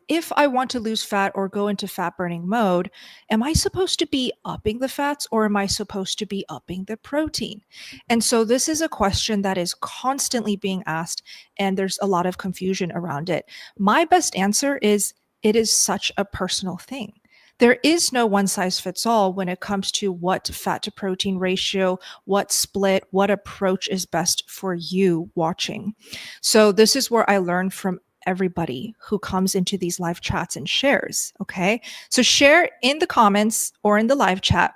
if I want to lose fat or go into fat burning mode, am I supposed to be upping the fats or am I supposed to be upping the protein? And so this is a question that is constantly being asked, and there's a lot of confusion around it. My best answer is it is such a personal thing. There is no one size fits all when it comes to what fat to protein ratio, what split, what approach is best for you watching. So this is where I learn from everybody who comes into these live chats and shares. Okay. So share in the comments or in the live chat.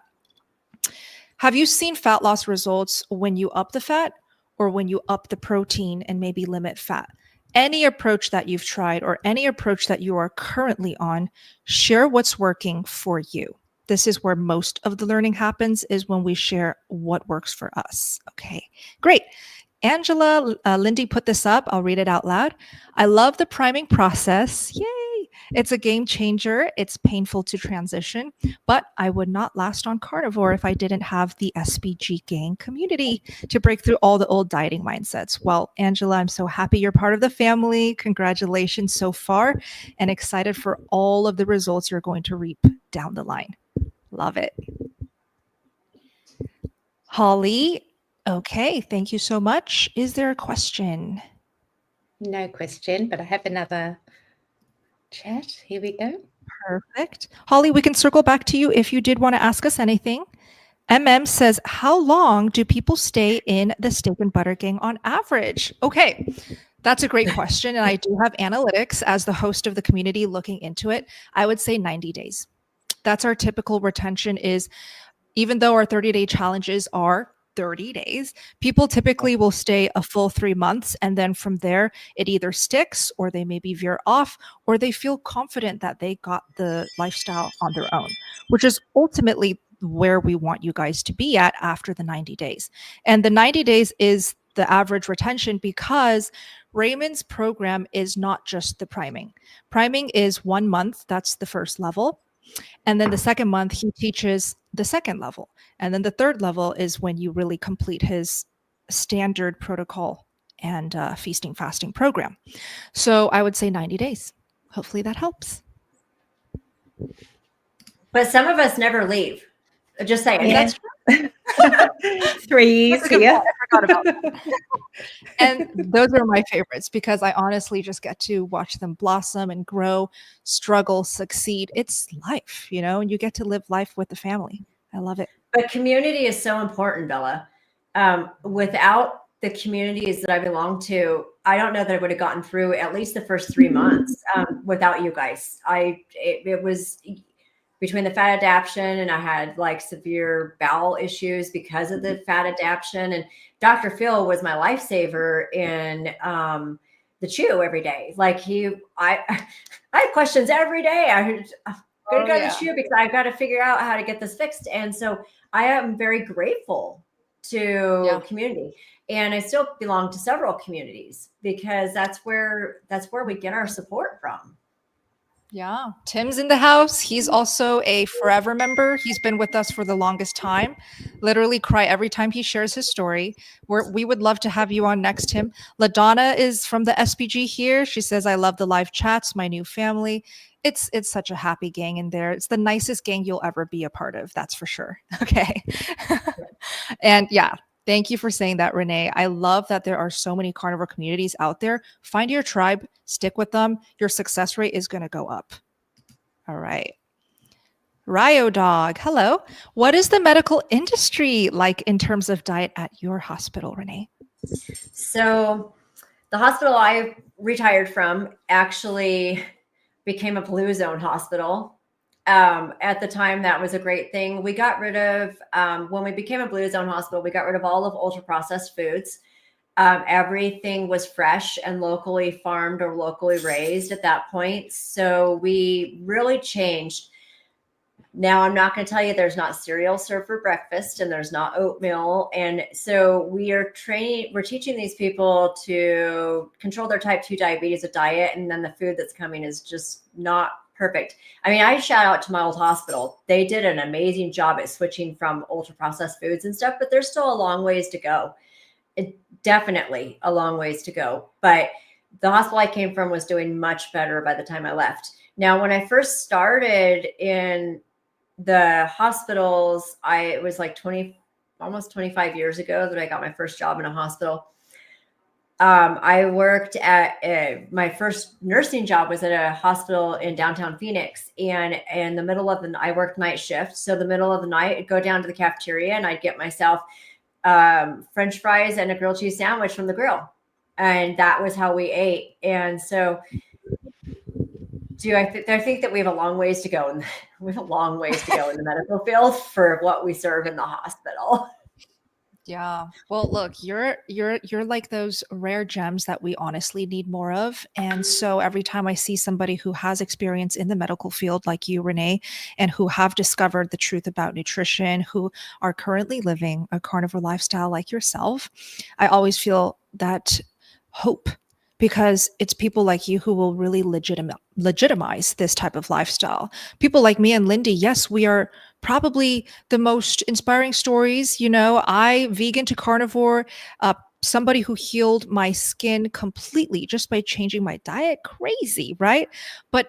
Have you seen fat loss results when you up the fat or when you up the protein and maybe limit fat? Any approach that you've tried or any approach that you are currently on, share what's working for you. This is where most of the learning happens, is when we share what works for us. Okay, great. Angela, Lindy put this up. I'll read it out loud. I love the priming process. Yay. It's a game changer. It's painful to transition, but I would not last on carnivore if I didn't have the SBG gang community to break through all the old dieting mindsets. Well, Angela, I'm so happy you're part of the family. Congratulations so far, and excited for all of the results you're going to reap down the line. Love it. Holly, okay, thank you so much. Is there a question? No question, but I have another chat. Here we go. Perfect. Holly, we can circle back to you if you did want to ask us anything. MM says, how long do people stay in the Steak and Butter Gang on average? Okay, that's a great question. And I do have analytics as the host of the community looking into it. I would say 90 days. That's our typical retention is, even though our 30-day challenges are 30 days, people typically will stay a full 3 months. And then from there, it either sticks or they maybe veer off, or they feel confident that they got the lifestyle on their own, which is ultimately where we want you guys to be at after the 90 days. And the 90 days is the average retention because Raymond's program is not just the priming. Priming is 1 month. That's the first level. And then the second month, he teaches the second level. And then the third level is when you really complete his standard protocol and feasting fasting program. So I would say 90 days. Hopefully that helps. But some of us never leave. Just saying. Yeah. That's true. 3 years here. I forgot about that. And those are my favorites because I honestly just get to watch them blossom and grow, struggle, succeed. It's life, and you get to live life with the family. I love it. But community is so important, Bella. Without the communities that I belong to, I don't know that I would have gotten through at least the first 3 months without you guys. It was between the fat adaptation, and I had like severe bowel issues because of the fat adaptation. And Dr. Phil was my lifesaver in the chew every day. Like I had questions every day. I go to the chew because I've got to figure out how to get this fixed. And so I am very grateful to community, and I still belong to several communities because that's where we get our support from. Yeah. Tim's in the house. He's also a forever member. He's been with us for the longest time. Literally cry every time he shares his story. We would love to have you on next, Tim. LaDonna is from the SBG here. She says, I love the live chats, my new family. It's such a happy gang in there. It's the nicest gang you'll ever be a part of. That's for sure. Okay. And yeah, thank you for saying that, Renee. I love that there are so many carnivore communities out there. Find your tribe, stick with them. Your success rate is going to go up. All right. Ryo Dog, hello. What is the medical industry like in terms of diet at your hospital, Renee? So the hospital I retired from actually became a blue zone hospital. At the time, that was a great thing. We got rid of, when we became a blue zone hospital, we got rid of all of ultra processed foods. Everything was fresh and locally farmed or locally raised at that point. So we really changed. Now, I'm not going to tell you there's not cereal served for breakfast and there's not oatmeal. And so we're teaching these people to control their type 2 diabetes with diet. And then the food that's coming is just not perfect. I mean, I shout out to my old hospital. They did an amazing job at switching from ultra processed foods and stuff, but there's still a long ways to go. Definitely a long ways to go. But the hospital I came from was doing much better by the time I left. Now, when I first started in the hospitals, it was like almost 25 years ago that I got my first job in a hospital. I worked at my first nursing job was at a hospital in downtown Phoenix, and in the middle of I worked night shift. So the middle of the night, I'd go down to the cafeteria and I'd get myself French fries and a grilled cheese sandwich from the grill. And that was how we ate. And so I think that we have a long ways to go, and we have a long ways to go in the medical field for what we serve in the hospital. Yeah. Well, look, you're like those rare gems that we honestly need more of. And so every time I see somebody who has experience in the medical field like you, Renee, and who have discovered the truth about nutrition, who are currently living a carnivore lifestyle like yourself, I always feel that hope, because it's people like you who will really legitimize this type of lifestyle. People like me and Lindy, yes, we are probably the most inspiring stories. You know, I vegan to carnivore, somebody who healed my skin completely just by changing my diet. Crazy, right? But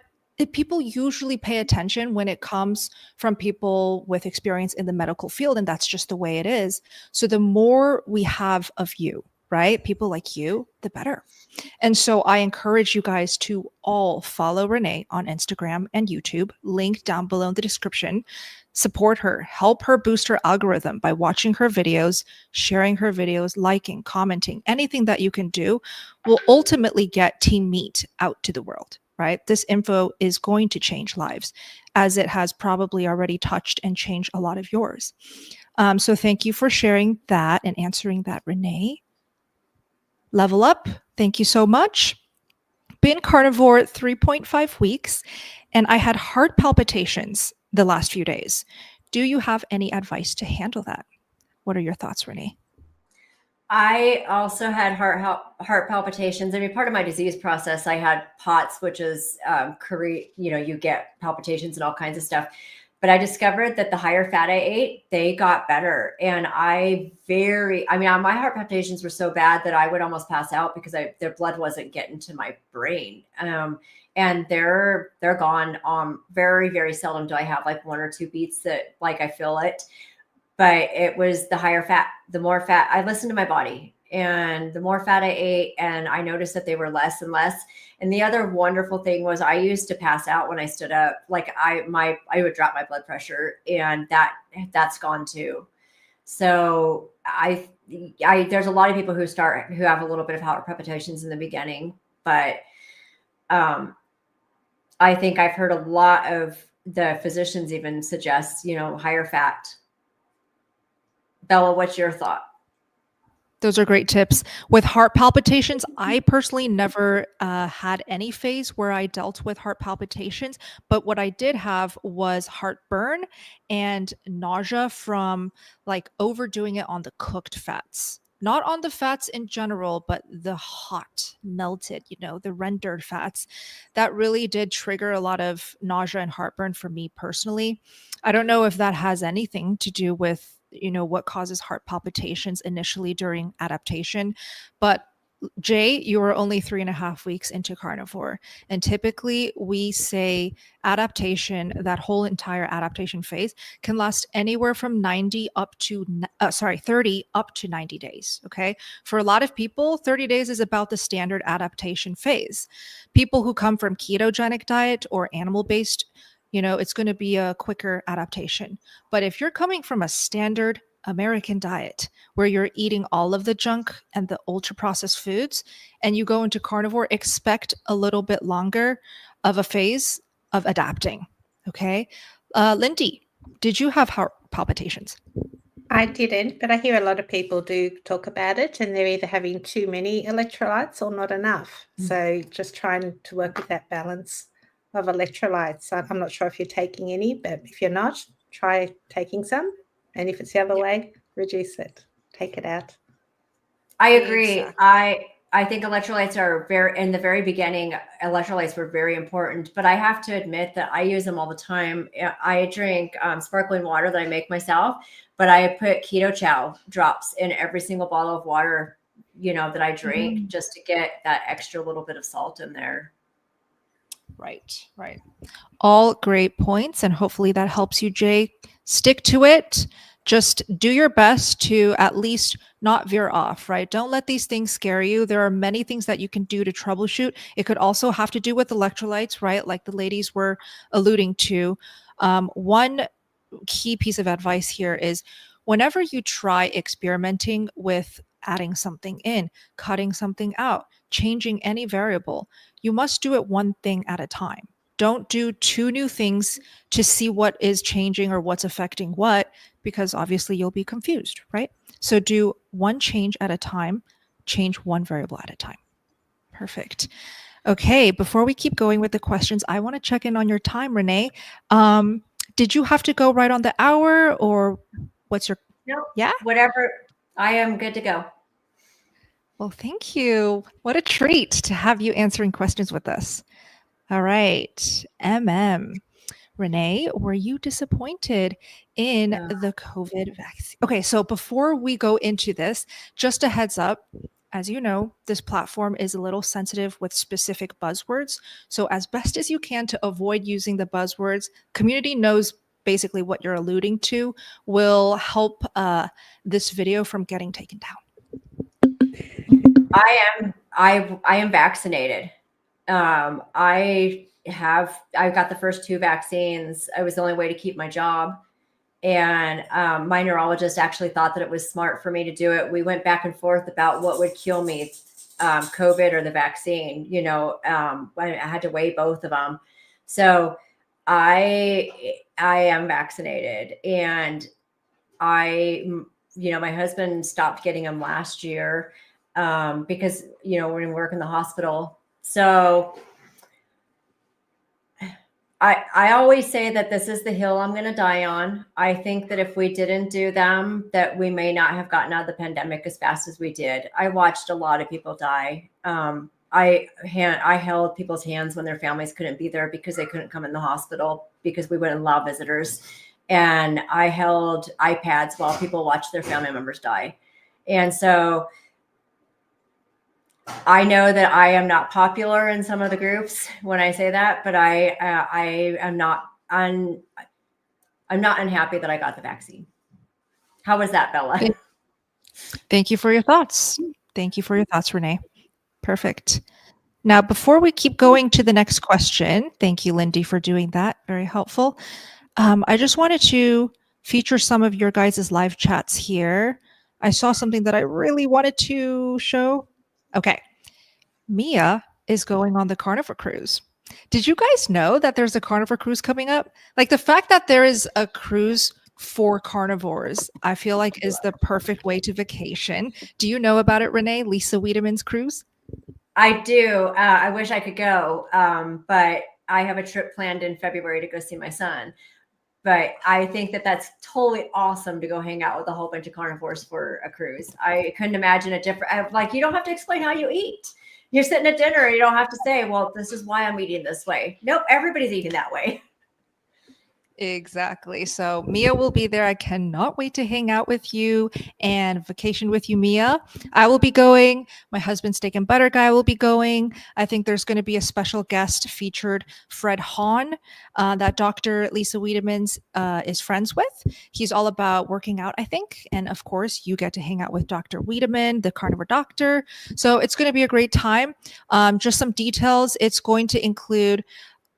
people usually pay attention when it comes from people with experience in the medical field, and that's just the way it is. So the more we have of you, right? People like you, the better. And so I encourage you guys to all follow Renee on Instagram and YouTube, link down below in the description. Support her, help her boost her algorithm by watching her videos, sharing her videos, liking, commenting. Anything that you can do will ultimately get Team Meat out to the world, right? This info is going to change lives, as it has probably already touched and changed a lot of yours. So thank you for sharing that and answering that, Renee. Level Up, thank you so much. Been carnivore 3.5 weeks, and I had heart palpitations the last few days. Do you have any advice to handle that? What are your thoughts, Renee? I also had heart palpitations. I mean, part of my disease process, I had POTS, which is you get palpitations and all kinds of stuff. But I discovered that the higher fat I ate, they got better. And my heart palpitations were so bad that I would almost pass out because their blood wasn't getting to my brain. And they're gone. Very, very seldom do I have like one or two beats that like I feel it. But it was the higher fat, the more fat. I listened to my body, and the more fat I ate, and I noticed that they were less and less. And the other wonderful thing was I used to pass out when I stood up. Like I would drop my blood pressure, and that's gone too. So there's a lot of people who have a little bit of heart palpitations in the beginning, but I think I've heard a lot of the physicians even suggest, higher fat. Bella, what's your thought? Those are great tips. With heart palpitations, I personally never had any phase where I dealt with heart palpitations, but what I did have was heartburn and nausea from like overdoing it on the cooked fats. Not on the fats in general, but the hot, melted, the rendered fats. That really did trigger a lot of nausea and heartburn for me personally. I don't know if that has anything to do with what causes heart palpitations initially during adaptation. But Jay, you are only 3.5 weeks into carnivore. And typically we say adaptation, that whole entire adaptation phase can last anywhere from 30 up to 90 days. Okay. For a lot of people, 30 days is about the standard adaptation phase. People who come from ketogenic diet or animal-based, it's going to be a quicker adaptation. But if you're coming from a standard American diet where you're eating all of the junk and the ultra processed foods, and you go into carnivore, expect a little bit longer of a phase of adapting. Okay. Lindy, did you have heart palpitations? I I didn't, but I hear a lot of people do talk about it, and they're either having too many electrolytes or not enough. So just trying to work with that balance of electrolytes. I'm not sure if you're taking any, but if you're not, try taking some. And if it's the other way, reduce it, take it out. I agree. Exactly. I think electrolytes are in the very beginning, electrolytes were very important, but I have to admit that I use them all the time. I drink sparkling water that I make myself, but I put keto chow drops in every single bottle of water, that I drink just to get that extra little bit of salt in there. Right. All great points. And hopefully that helps you, Jay. Stick to it. Just do your best to at least not veer off, right? Don't let these things scare you. There are many things that you can do to troubleshoot. It could also have to do with electrolytes, right? Like the ladies were alluding to. One key piece of advice here is whenever you try experimenting with adding something in, cutting something out, changing any variable, you must do it one thing at a time. Don't do two new things to see what is changing or what's affecting what, because obviously you'll be confused, right? So do one change at a time, change one variable at a time. Perfect. Okay, before we keep going with the questions, I want to check in on your time, Renee. Did you have to go right on the hour, or what's your... No, Yeah? whatever. I am good to go. Well, thank you. What a treat to have you answering questions with us. All right, Renee, were you disappointed in the COVID vaccine? Okay, so before we go into this, just a heads up, as you know, this platform is a little sensitive with specific buzzwords. So as best as you can to avoid using the buzzwords, community knows basically what you're alluding to, will help this video from getting taken down. I am vaccinated. I got the first 2 vaccines. It was the only way to keep my job. And my neurologist actually thought that it was smart for me to do it. We went back and forth about what would kill me, COVID or the vaccine. I had to weigh both of them. So I am vaccinated, and my husband stopped getting them last year because, when we work in the hospital. So I always say that this is the hill I'm going to die on. I think that if we didn't do them, that we may not have gotten out of the pandemic as fast as we did. I watched a lot of people die. I held people's hands when their families couldn't be there because they couldn't come in the hospital because we wouldn't allow visitors. And I held iPads while people watched their family members die. And so I know that I am not popular in some of the groups when I say that, but I am not. I'm not unhappy that I got the vaccine. How was that, Bella? Thank you for your thoughts. Thank you for your thoughts, Renee. Perfect. Now, before we keep going to the next question, thank you, Lindy, for doing that. Very helpful. I just wanted to feature some of your guys' live chats here. I saw something that I really wanted to show. Okay. Mia is going on the Carnivore Cruise. Did you guys know that there's a Carnivore Cruise coming up? Like the fact that there is a cruise for carnivores, I feel like is the perfect way to vacation. Do you know about it, Renee? Lisa Wiedemann's cruise? I do. I wish I could go, but I have a trip planned in February to go see my son. But I think that that's totally awesome to go hang out with a whole bunch of carnivores for a cruise. I couldn't imagine a different, like, you don't have to explain how you eat. You're sitting at dinner and you don't have to say, well, this is why I'm eating this way. Nope, everybody's eating that way. Exactly. So Mia will be there. I cannot wait to hang out with you and vacation with you, Mia. I will be going. My husband, Steak and Butter Guy, will be going. I think there's going to be a special guest featured, Fred Hahn, that Dr. Lisa Wiedemann's is friends with. He's all about working out, I think. And of course, you get to hang out with Dr. Wiedemann, the carnivore doctor. So it's going to be a great time. Just some details. It's going to include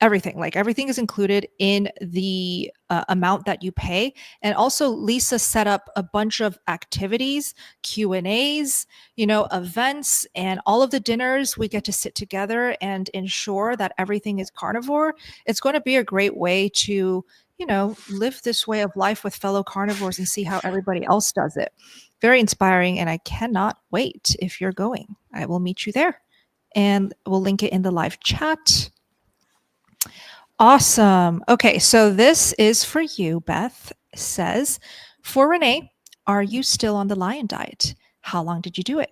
everything. Like everything is included in the amount that you pay. And also Lisa set up a bunch of activities, Q&As, events, and all of the dinners. We get to sit together and ensure that everything is carnivore. It's going to be a great way to, live this way of life with fellow carnivores and see how everybody else does it. Very inspiring. And I cannot wait. If you're going, I will meet you there and we'll link it in the live chat. Awesome. Okay. So this is for you. Beth says, for Renee, are you still on the lion diet? How long did you do it?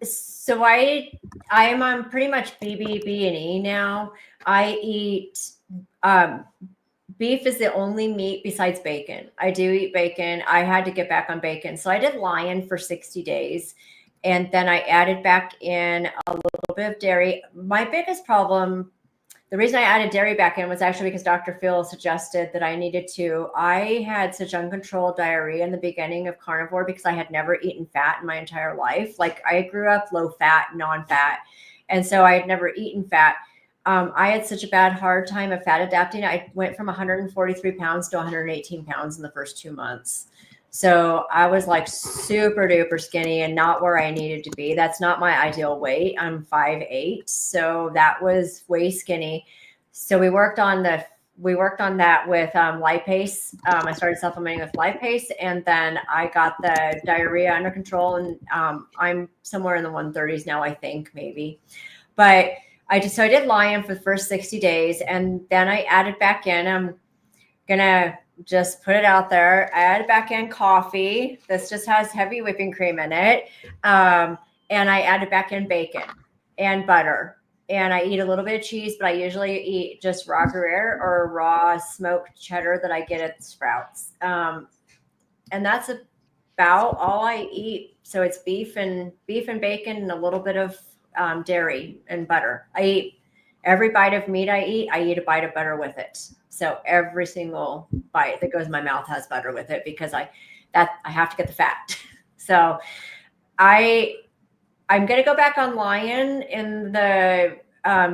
So I am on pretty much BB&E now. I eat beef is the only meat besides bacon. I do eat bacon. I had to get back on bacon. So I did lion for 60 days. And then I added back in a little bit of dairy. My biggest problem, the reason I added dairy back in was actually because Dr. Phil suggested that I needed to. I had such uncontrolled diarrhea in the beginning of carnivore because I had never eaten fat in my entire life. Like I grew up low fat, non-fat. And so I had never eaten fat. I had such a bad hard time of fat adapting. I went from 143 pounds to 118 pounds in the first 2 months. So I was like super duper skinny and not where I needed to be. That's not my ideal weight. I'm 5'8". So that was way skinny. So we worked on that with lipase. I started supplementing with lipase, and then I got the diarrhea under control. And I'm somewhere in the 130s now, I think, maybe. But I did lion for the first 60 days, and then I added back in. I'm gonna just put it out there. I added back in coffee. This just has heavy whipping cream in it. And I added back in bacon and butter. And I eat a little bit of cheese, but I usually eat just raw Gruyere or raw smoked cheddar that I get at Sprouts. And that's about all I eat. So it's beef and bacon and a little bit of dairy and butter. I eat every bite of meat I eat a bite of butter with it. So every single bite that goes in my mouth has butter with it because I have to get the fat. So I'm going to go back on lion in the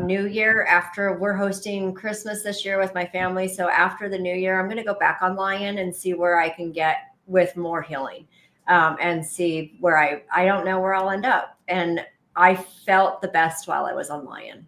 new year after we're hosting Christmas this year with my family. So after the new year, I'm going to go back on lion and see where I can get with more healing and see where I don't know where I'll end up. And I felt the best while I was on lion.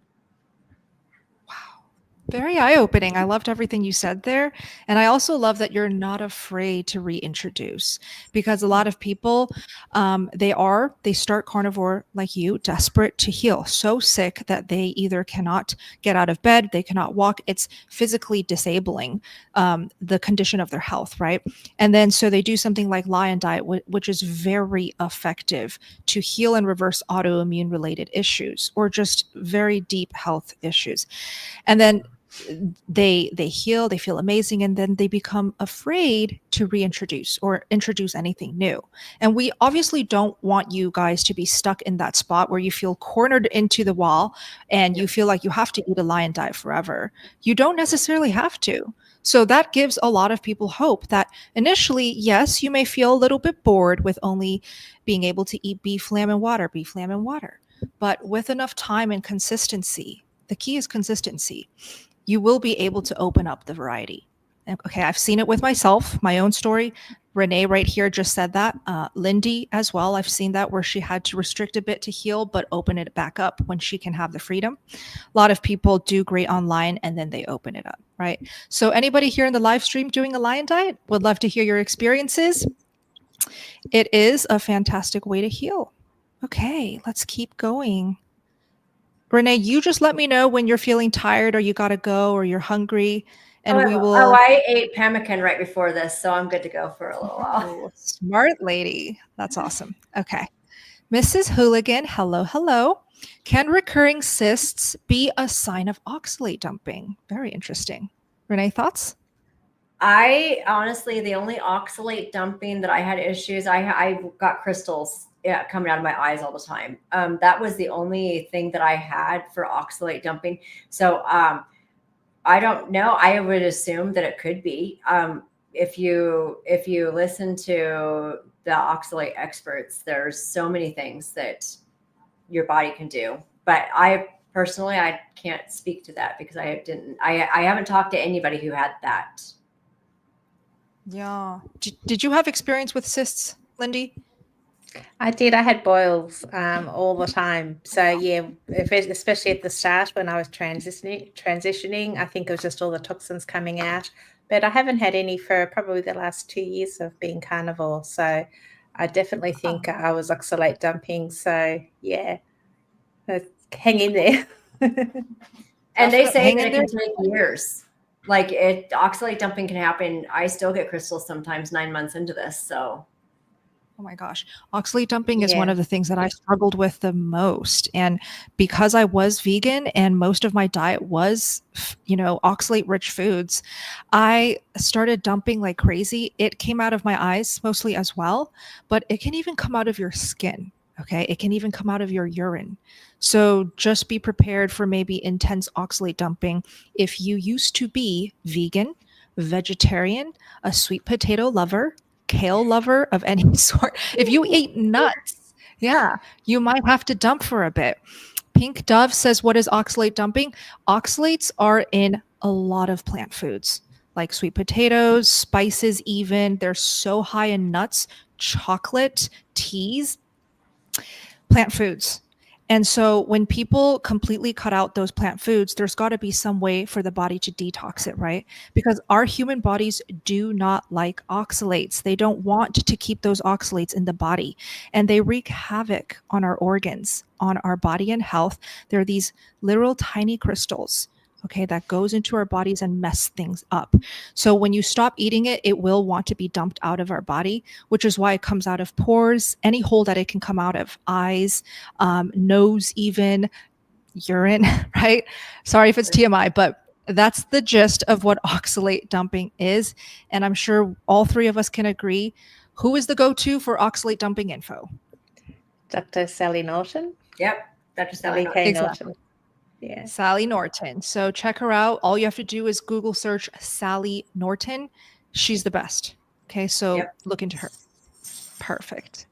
Very eye-opening. I loved everything you said there. And I also love that you're not afraid to reintroduce, because a lot of people, they start carnivore like you, desperate to heal, so sick that they either cannot get out of bed, they cannot walk. It's physically disabling, the condition of their health, right? And then so they do something like lion diet, which is very effective to heal and reverse autoimmune related issues or just very deep health issues. And then they heal, they feel amazing, and then they become afraid to reintroduce or introduce anything new. And we obviously don't want you guys to be stuck in that spot where you feel cornered into the wall and you feel like you have to eat a lion diet forever. You don't necessarily have to. So that gives a lot of people hope that initially, yes, you may feel a little bit bored with only being able to eat beef, lamb, and water, but with enough time and consistency, the key is consistency, you will be able to open up the variety. Okay, I've seen it with myself, my own story. Renee right here just said that. Lindy as well. I've seen that where she had to restrict a bit to heal, but open it back up when she can have the freedom. A lot of people do great online and then they open it up, right? So anybody here in the live stream doing a lion diet, would love to hear your experiences. It is a fantastic way to heal. Okay, let's keep going. Renee, you just let me know when you're feeling tired or you got to go or you're hungry, and we will. Oh, I ate pemmican right before this, so I'm good to go for a little while. Oh, smart lady. That's awesome. Okay. Mrs. Hooligan, hello, hello. Can recurring cysts be a sign of oxalate dumping? Very interesting. Renee, thoughts? I honestly, the only oxalate dumping that I had issues, I got crystals coming out of my eyes all the time. That was the only thing that I had for oxalate dumping. So I don't know. I would assume that it could be. If you listen to the oxalate experts, there's so many things that your body can do. But I personally can't speak to that because I haven't talked to anybody who had that. Yeah. Did you have experience with cysts, Lindy? I did. I had boils all the time. So yeah, especially at the start when I was transitioning, I think it was just all the toxins coming out. But I haven't had any for probably the last 2 years of being carnivore. So I definitely think I was oxalate dumping. So yeah, hang in there. And they say Hang that in it can take years. Like oxalate dumping can happen. I still get crystals sometimes 9 months into this. So Oh my gosh. Oxalate dumping is one Yeah. of the things that I struggled with the most. And because I was vegan and most of my diet was, oxalate rich foods, I started dumping like crazy. It came out of my eyes mostly as well, but it can even come out of your skin. Okay. It can even come out of your urine. So just be prepared for maybe intense oxalate dumping if you used to be vegan, vegetarian, a sweet potato lover, kale lover of any sort. If you eat nuts, yeah, you might have to dump for a bit. Pink Dove says, what is oxalate dumping? Oxalates are in a lot of plant foods, like sweet potatoes, spices, even. They're so high in nuts, chocolate, teas, plant foods. And so when people completely cut out those plant foods, there's got to be some way for the body to detox it, right? Because our human bodies do not like oxalates. They don't want to keep those oxalates in the body, and they wreak havoc on our organs, on our body and health. They're these literal tiny crystals, okay, that goes into our bodies and mess things up. So when you stop eating it, it will want to be dumped out of our body, which is why it comes out of pores, any hole that it can come out of, eyes, nose, even urine, right? Sorry if it's TMI, but that's the gist of what oxalate dumping is. And I'm sure all three of us can agree. Who is the go-to for oxalate dumping info? Dr. Sally Norton. yep, Dr. Sally Sally. K. Exactly. Norton. Yeah. Sally Norton. So check her out. All you have to do is Google search Sally Norton. She's the best. Okay, so Yep. look into her. Perfect.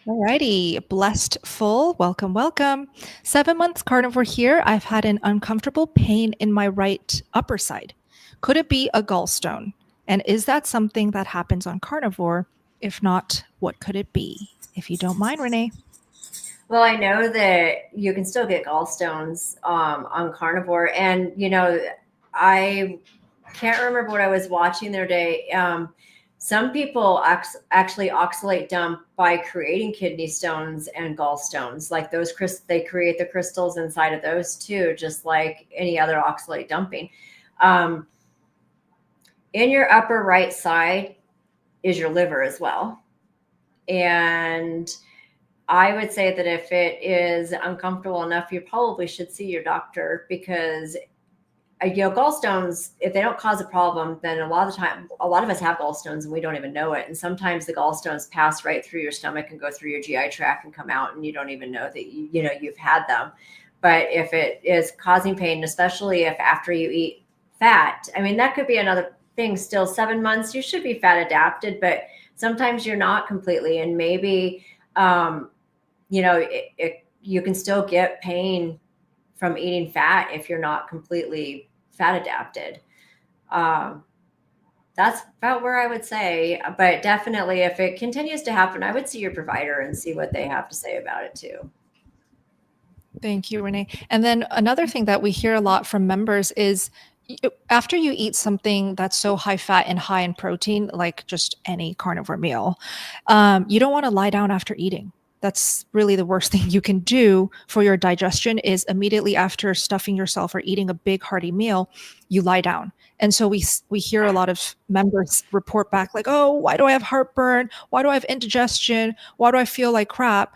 Alrighty, blessed full. Welcome, welcome. 7 months carnivore here. I've had an uncomfortable pain in my right upper side. Could it be a gallstone? And is that something that happens on carnivore? If not, what could it be? If you don't mind, Renee. Well, I know that you can still get gallstones on carnivore. And, I can't remember what I was watching the other day. Some people actually oxalate dump by creating kidney stones and gallstones. Like those, they create the crystals inside of those too, just like any other oxalate dumping. In your upper right side is your liver as well. And I would say that if it is uncomfortable enough, you probably should see your doctor, because gallstones, if they don't cause a problem, then a lot of us have gallstones and we don't even know it. And sometimes the gallstones pass right through your stomach and go through your GI tract and come out, and you don't even know that you've had them. But if it is causing pain, especially if after you eat fat, I mean, that could be another thing. Still 7 months, you should be fat adapted, but sometimes you're not completely. And maybe, you can still get pain from eating fat if you're not completely fat adapted. That's about where I would say, but definitely if it continues to happen, I would see your provider and see what they have to say about it too. Thank you, Renee. And then another thing that we hear a lot from members is after you eat something that's so high fat and high in protein, like just any carnivore meal, you don't want to lie down after eating. That's really the worst thing you can do for your digestion, is immediately after stuffing yourself or eating a big hearty meal, you lie down. And so we hear a lot of members report back like, oh, why do I have heartburn? Why do I have indigestion? Why do I feel like crap?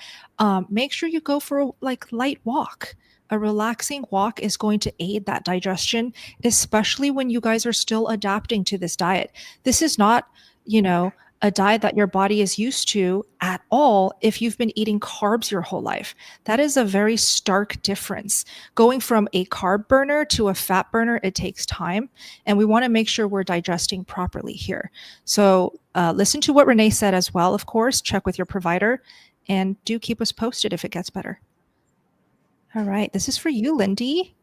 Make sure you go for a light walk. A relaxing walk is going to aid that digestion, especially when you guys are still adapting to this diet. This is not, a diet that your body is used to at all if you've been eating carbs your whole life. That is a very stark difference. Going from a carb burner to a fat burner, it takes time. And we want to make sure we're digesting properly here. So listen to what Renee said as well, of course. Check with your provider and do keep us posted if it gets better. All right. This is for you, Lindy,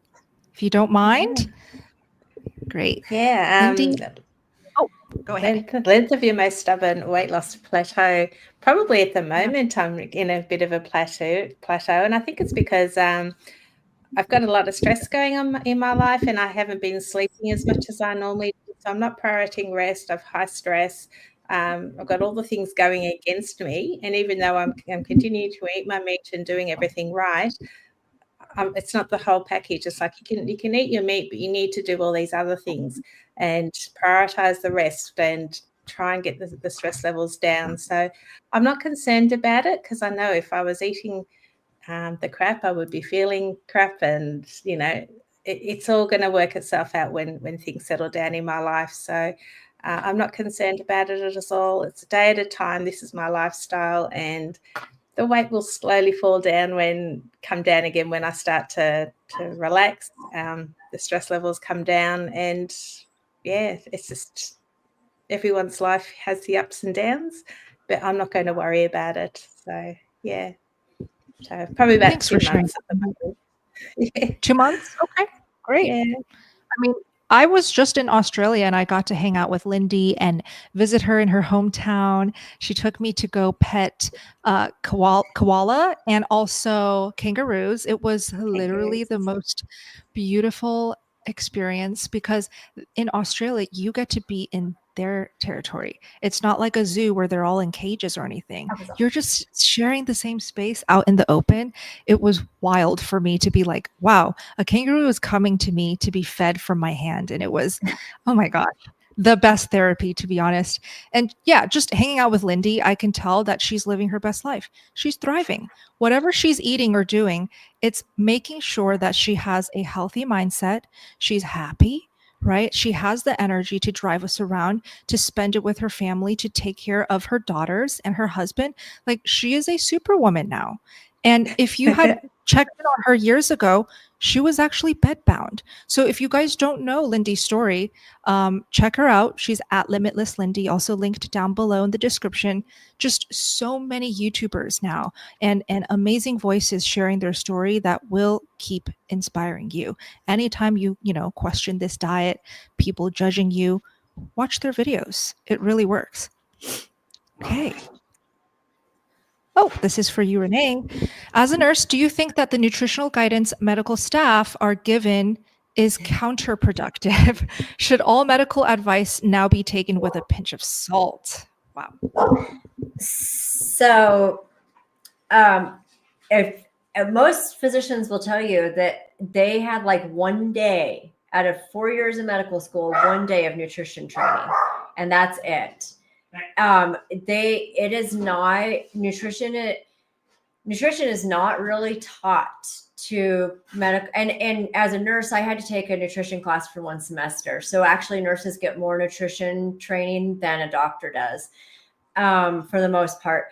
if you don't mind. Great. Yeah. Lindy. Oh, Go ahead. Length of your most stubborn weight loss plateau. Probably at the moment, I'm in a bit of a plateau, and I think it's because I've got a lot of stress going on in my life, and I haven't been sleeping as much as I normally do. So I'm not prioritizing rest. I've high stress. I've got all the things going against me, and even though I'm continuing to eat my meat and doing everything right, it's not the whole package. It's like you can eat your meat, but you need to do all these other things and prioritize the rest and try and get the stress levels down. So I'm not concerned about it, because I know if I was eating the crap, I would be feeling crap, and it's all going to work itself out when things settle down in my life. So I'm not concerned about it at all. It's a day at a time. This is my lifestyle, and the weight will slowly come down again when I start to relax. The stress levels come down, and it's just everyone's life has the ups and downs, but I'm not going to worry about it. So yeah, so probably about Thanks 2 for sharing. months at the moment. Yeah. 2 months? Okay, great. Yeah. I mean, I was just in Australia and I got to hang out with Lindy and visit her in her hometown. She took me to go pet koala and also kangaroos. It was literally the most beautiful experience, because in Australia, you get to be in their territory. It's not like a zoo where they're all in cages or anything. You're just sharing the same space out in the open. It was wild for me to be like, wow, a kangaroo is coming to me to be fed from my hand. And it was, oh my gosh, the best therapy, to be honest. And yeah, just hanging out with Lindy, I can tell that she's living her best life. She's thriving. Whatever she's eating or doing, it's making sure that she has a healthy mindset. She's happy, right? She has the energy to drive us around, to spend it with her family, to take care of her daughters and her husband. Like, she is a superwoman now. And if you had checked in on her years ago, she was actually bedbound. So if you guys don't know Lindy's story, check her out. She's at Limitless Lindy, also linked down below in the description. Just so many YouTubers now and amazing voices sharing their story that will keep inspiring you. Anytime you question this diet, people judging you, watch their videos. It really works. Okay. Oh, this is for you, Renee. As a nurse, do you think that the nutritional guidance medical staff are given is counterproductive? Should all medical advice now be taken with a pinch of salt? Wow. So, if most physicians will tell you that they had like one day out of 4 years of medical school, one day of nutrition training, and that's it. It is not nutrition. Nutrition is not really taught to medical. And as a nurse, I had to take a nutrition class for 1 semester. So actually, nurses get more nutrition training than a doctor does, for the most part.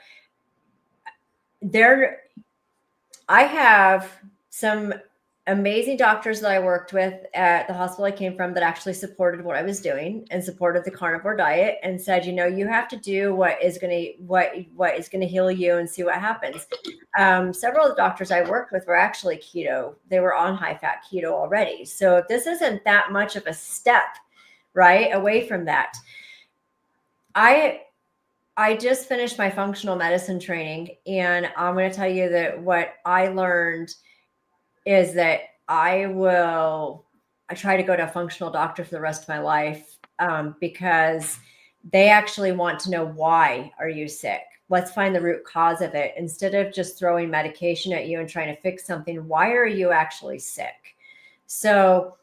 I have some amazing doctors that I worked with at the hospital I came from that actually supported what I was doing and supported the carnivore diet and said, you have to do what is going to heal you and see what happens. Several of the doctors I worked with were actually keto. They were on high fat keto already. So this isn't that much of a step, right, away from that. I just finished my functional medicine training, and I'm going to tell you that what I learned is that I try to go to a functional doctor for the rest of my life, because they actually want to know, why are you sick? Let's find the root cause of it. Instead of just throwing medication at you and trying to fix something, why are you actually sick? So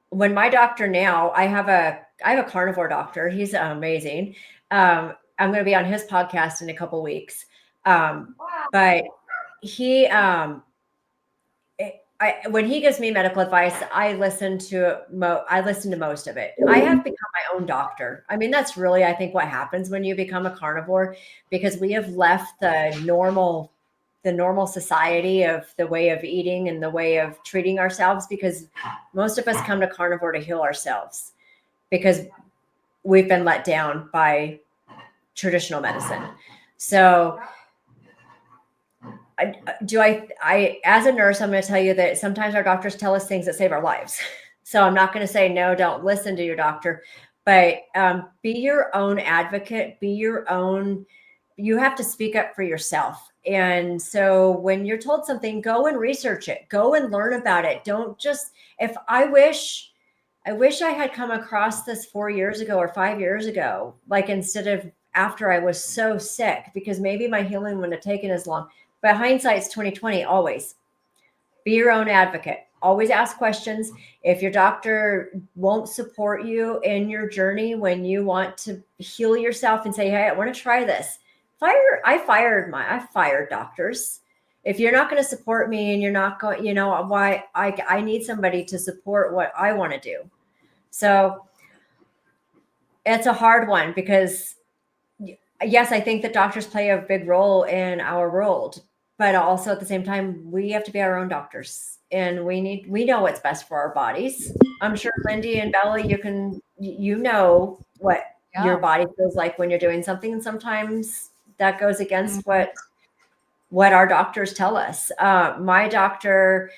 when my doctor now, I have a carnivore doctor. He's amazing. I'm going to be on his podcast in a couple weeks. But he, when he gives me medical advice, I listen to most of it. I have become my own doctor. I mean, that's really, I think, what happens when you become a carnivore, because we have left the normal society of the way of eating and the way of treating ourselves, because most of us come to carnivore to heal ourselves because we've been let down by traditional medicine. So I as a nurse, I'm going to tell you that sometimes our doctors tell us things that save our lives. So I'm not going to say, no, don't listen to your doctor. But be your own advocate, you have to speak up for yourself. And so when you're told something, go and research it, go and learn about it. Don't just, I wish I had come across this 4 years ago or 5 years ago, like instead of after I was so sick, because maybe my healing wouldn't have taken as long. But hindsight's 2020. Always be your own advocate. Always ask questions. If your doctor won't support you in your journey when you want to heal yourself and say, hey, I want to try this. I fired doctors. If you're not going to support me and you're not going, why I need somebody to support what I want to do. So it's a hard one because yes, I think that doctors play a big role in our world, but also at the same time, we have to be our own doctors and we know what's best for our bodies. I'm sure Lindy and Bella, you know what your body feels like when you're doing something. And sometimes that goes against what our doctors tell us. My doctor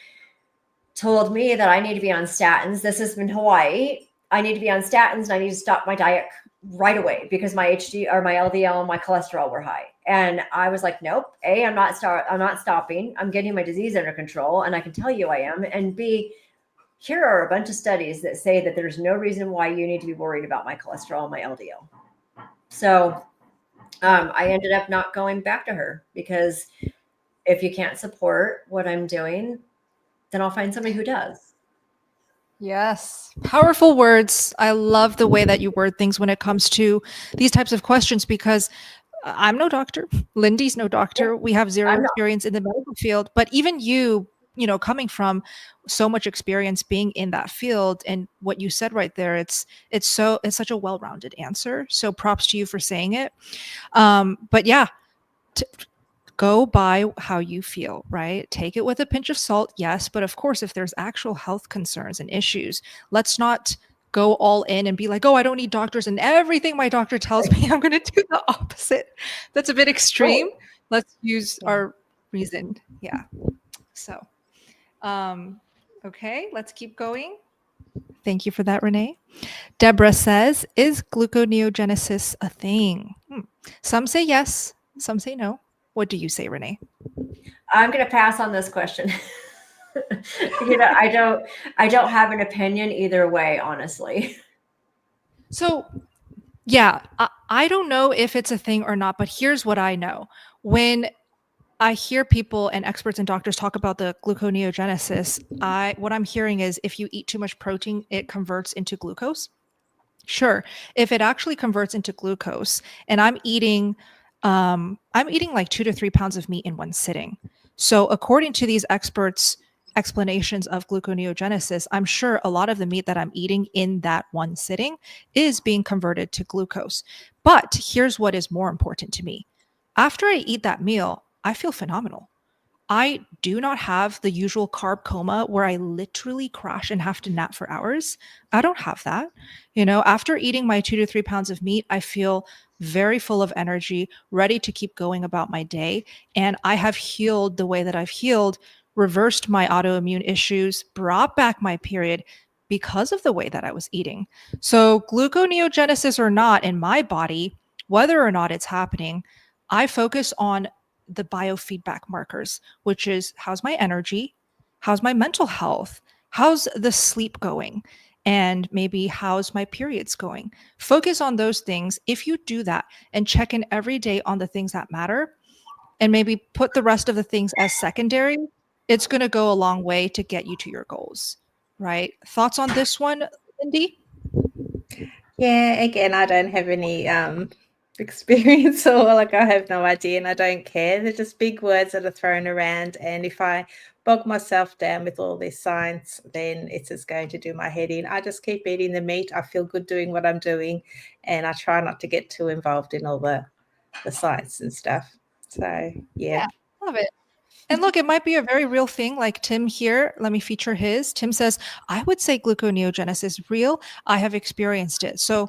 told me that I need to be on statins. This is in Hawaii. I need to be on statins and I need to stop my diet right away because my my LDL and my cholesterol were high. And I was like, nope. A, I'm not stopping. I'm getting my disease under control. And I can tell you I am. And B, here are a bunch of studies that say that there's no reason why you need to be worried about my cholesterol and my LDL. So I ended up not going back to her because if you can't support what I'm doing, then I'll find somebody who does. Yes. Powerful words. I love the way that you word things when it comes to these types of questions because I'm no doctor. Lindy's no doctor. We have zero experience in the medical field, but even you coming from so much experience being in that field and what you said right there, it's such a well-rounded answer. So props to you for saying it. But yeah, go by how you feel, right? Take it with a pinch of salt, yes. But of course, if there's actual health concerns and issues, let's not go all in and be like, oh, I don't need doctors and everything my doctor tells me, I'm going to do the opposite. That's a bit extreme. Oh. Let's use our reason. Yeah. So, okay, let's keep going. Thank you for that, Renee. Deborah says, is gluconeogenesis a thing? Some say yes, some say no. What do you say, Renee? I'm going to pass on this question. I don't have an opinion either way, honestly. So, yeah, I don't know if it's a thing or not, but here's what I know. When I hear people and experts and doctors talk about the gluconeogenesis, what I'm hearing is if you eat too much protein, it converts into glucose. Sure, if it actually converts into glucose, and I'm eating like 2 to 3 pounds of meat in one sitting. So according to these experts' explanations of gluconeogenesis, I'm sure a lot of the meat that I'm eating in that one sitting is being converted to glucose. But here's what is more important to me. After I eat that meal, I feel phenomenal. I do not have the usual carb coma where I literally crash and have to nap for hours. I don't have that. After eating my 2 to 3 pounds of meat, I feel very full of energy, ready to keep going about my day. And I have healed the way that I've healed, reversed my autoimmune issues, brought back my period because of the way that I was eating. So gluconeogenesis or not in my body, whether or not it's happening, I focus on the biofeedback markers, which is how's my energy, how's my mental health, how's the sleep going, and maybe how's my periods going. Focus on those things. If you do that and check in every day on the things that matter and maybe put the rest of the things as secondary, it's going to go a long way to get you to your goals, right? Thoughts on this one, Lindy? Yeah, again, I don't have any experience or I have no idea and I don't care. They're just big words that are thrown around, and if I bog myself down with all this science, then it's just going to do my head in. I just keep eating the meat. I feel good doing what I'm doing, and I try not to get too involved in all the science and stuff. So yeah, love it. And look, it might be a very real thing, like Tim here. Let me feature his. Tim says, I would say gluconeogenesis is real. I have experienced it. So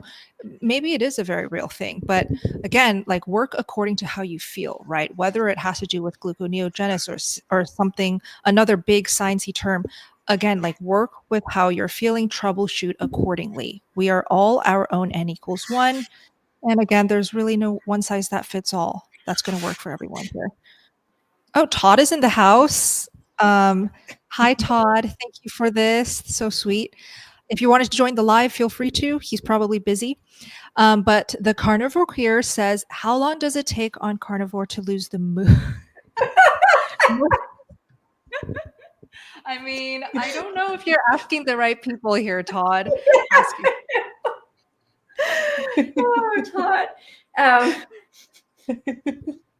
maybe it is a very real thing. But again, like work according to how you feel, right? Whether it has to do with gluconeogenesis or something, another big sciencey term. again, like work with how you're feeling, troubleshoot accordingly. We are all our own N=1. And again, there's really no one size that fits all that's going to work for everyone here. Oh, Todd is in the house. Hi, Todd. Thank you for this. So sweet. If you wanted to join the live, feel free to. He's probably busy. But the carnivore here says, how long does it take on carnivore to lose the mood? I mean, I don't know if you're asking the right people here, Todd. Oh, Todd.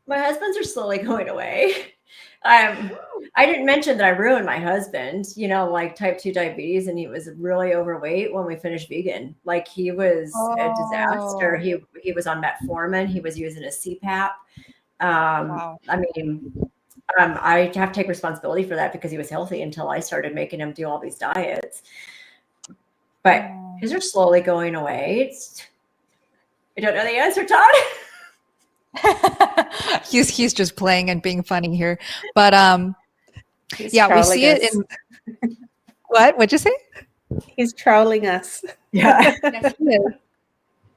My husbands are slowly going away. I didn't mention that I ruined my husband, you know, like type 2 diabetes, and he was really overweight when we finished vegan. Like he was a disaster. He was on metformin. He was using a CPAP. Wow. I mean, I have to take responsibility for that because he was healthy until I started making him do all these diets. But his are slowly going away. I don't know the answer, Todd. he's just playing and being funny here, but yeah, we see it in what'd you say? He's trolling us. Yeah. Yes, he is.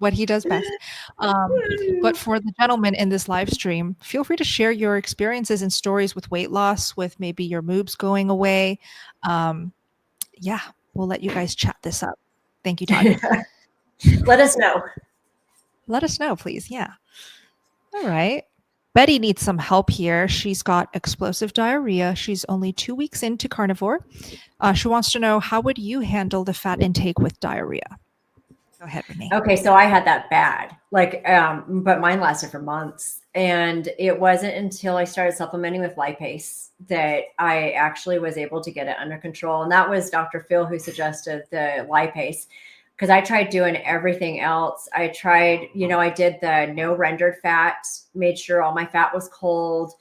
What he does best. But for the gentleman in this live stream, feel free to share your experiences and stories with weight loss, with maybe your moobs going away. Yeah, we'll let you guys chat this up. Thank you, Todd. Let us know. Let us know, please. Yeah. All right. Betty needs some help here. She's got explosive diarrhea. She's only 2 weeks into carnivore. She wants to know, how would you handle the fat intake with diarrhea? Go ahead, Renee. Okay, so I had that bad, like, but mine lasted for months. And it wasn't until I started supplementing with lipase that I actually was able to get it under control. And that was Dr. Phil who suggested the lipase. Because I tried doing everything else. I tried, you know, I did the no rendered fat, made sure all my fat was cold,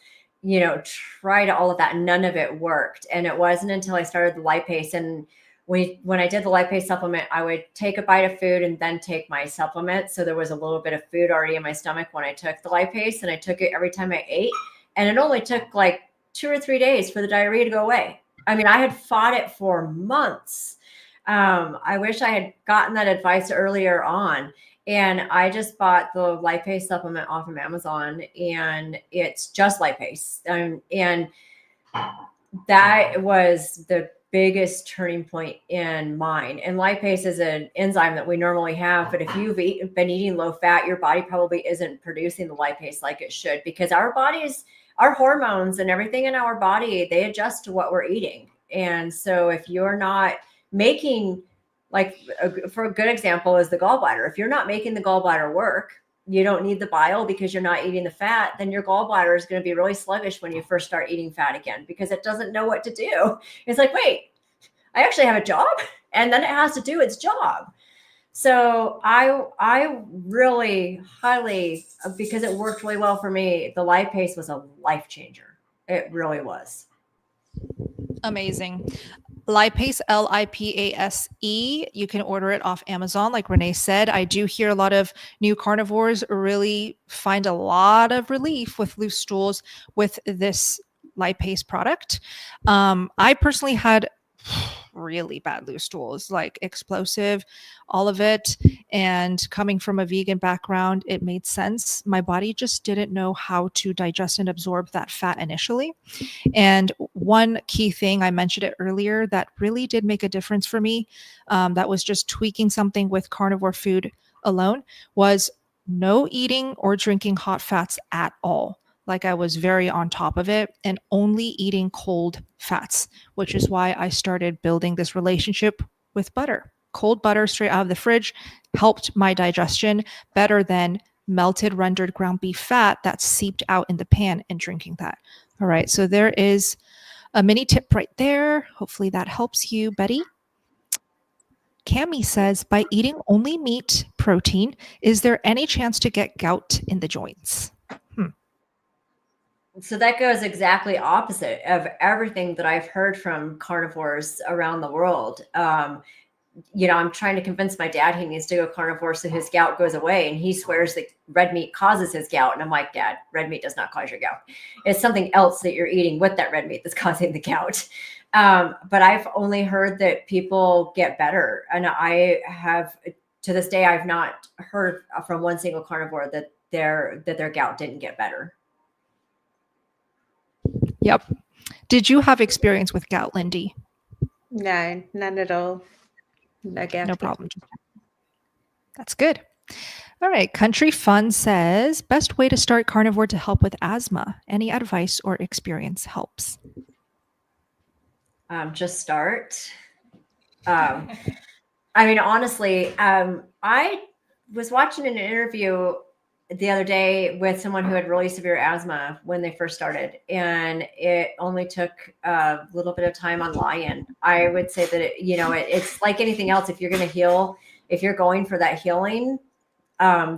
you know, tried all of that. None of it worked. And it wasn't until I started the lipase. And when I did the lipase supplement, I would take a bite of food and then take my supplement. So there was a little bit of food already in my stomach when I took the lipase, and I took it every time I ate. And it only took like 2 or 3 days for the diarrhea to go away. I mean, I had fought it for months. I wish I had gotten that advice earlier on. And I just bought the lipase supplement off of Amazon, and it's just lipase. And that was the biggest turning point in mine. And lipase is an enzyme that we normally have, but if you've been eating low fat, your body probably isn't producing the lipase like it should, because our bodies, our hormones and everything in our body, they adjust to what we're eating. And so if you're not making, like, for a good example is the gallbladder. If you're not making the gallbladder work, you don't need the bile because you're not eating the fat, then your gallbladder is going to be really sluggish when you first start eating fat again, because it doesn't know what to do. It's like, wait, I actually have a job, and then it has to do its job. So I really highly, because it worked really well for me, the lipase was a life changer. It really was. Amazing. Lipase, Lipase. You can order it off Amazon. Like Renee said, I do hear a lot of new carnivores really find a lot of relief with loose stools with this lipase product. I personally had really bad loose stools, like explosive, all of it. And coming from a vegan background, it made sense. My body just didn't know how to digest and absorb that fat initially. And one key thing, I mentioned it earlier, that really did make a difference for me, that was just tweaking something with carnivore food alone, was no eating or drinking hot fats at all. Like, I was very on top of it, and only eating cold fats, which is why I started building this relationship with butter. Cold butter straight out of the fridge helped my digestion better than melted rendered ground beef fat that seeped out in the pan and drinking that. All right, so there is a mini tip right there. Hopefully that helps you, Betty. Cami says, by eating only meat protein, is there any chance to get gout in the joints? So that goes exactly opposite of everything that I've heard from carnivores around the world. You know, I'm trying to convince my dad he needs to go carnivore so his gout goes away. And he swears that red meat causes his gout. And I'm like, Dad, red meat does not cause your gout. It's something else that you're eating with that red meat that's causing the gout. But I've only heard that people get better. And I have, to this day, I've not heard from one single carnivore that their gout didn't get better. Yep. Did you have experience with gout, Lindy? No, none at all. No gout. No problem. That's good. All right. Country Fun says, best way to start carnivore to help with asthma. Any advice or experience helps? Just start. I mean, honestly, I was watching an interview the other day with someone who had really severe asthma when they first started, and it only took a little bit of time on Lion. I would say that it's like anything else. If you're going to heal, if you're going for that healing,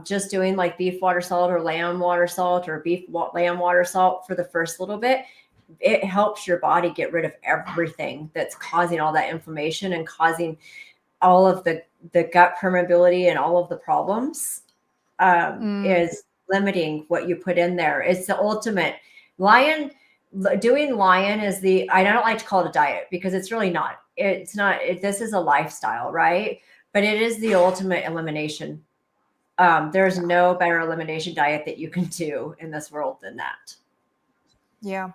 just doing like beef water salt or lamb water salt or lamb water salt for the first little bit, it helps your body get rid of everything that's causing all that inflammation and causing all of the gut permeability and all of the problems. Is limiting what you put in there. It's the ultimate. Doing Lion is I don't like to call it a diet because it's really not. It's not. This is a lifestyle, right? But it is the ultimate elimination. There's no better elimination diet that you can do in this world than that. Yeah.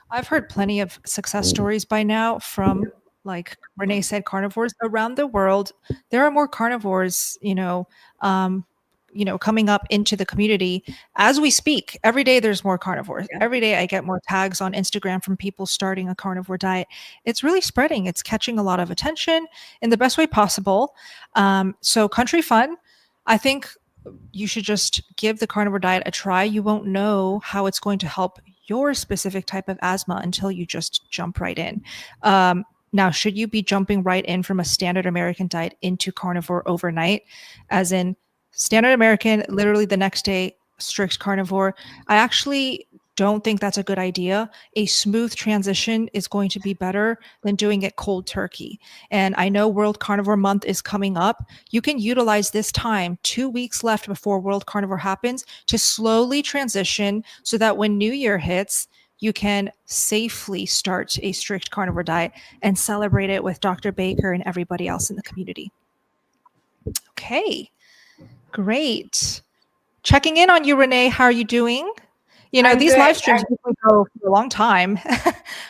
I've heard plenty of success stories by now from, like Renee said, carnivores around the world. There are more carnivores, coming up into the community as we speak. Every day there's more carnivores. Yeah. Every day I get more tags on Instagram from people starting a carnivore diet. It's really spreading. It's catching a lot of attention in the best way possible. So Country Fun, I think you should just give the carnivore diet a try. You won't know how it's going to help your specific type of asthma until you just jump right in. Now, should you be jumping right in from a standard American diet into carnivore overnight, as in standard American, literally the next day, strict carnivore? I actually don't think that's a good idea. A smooth transition is going to be better than doing it cold turkey. And I know World Carnivore Month is coming up. You can utilize this time, 2 weeks left before World Carnivore happens, to slowly transition so that when New Year hits, you can safely start a strict carnivore diet and celebrate it with Dr. Baker and everybody else in the community. Okay, great. Checking in on you, Renee. How are you doing? These live streams go for a long time.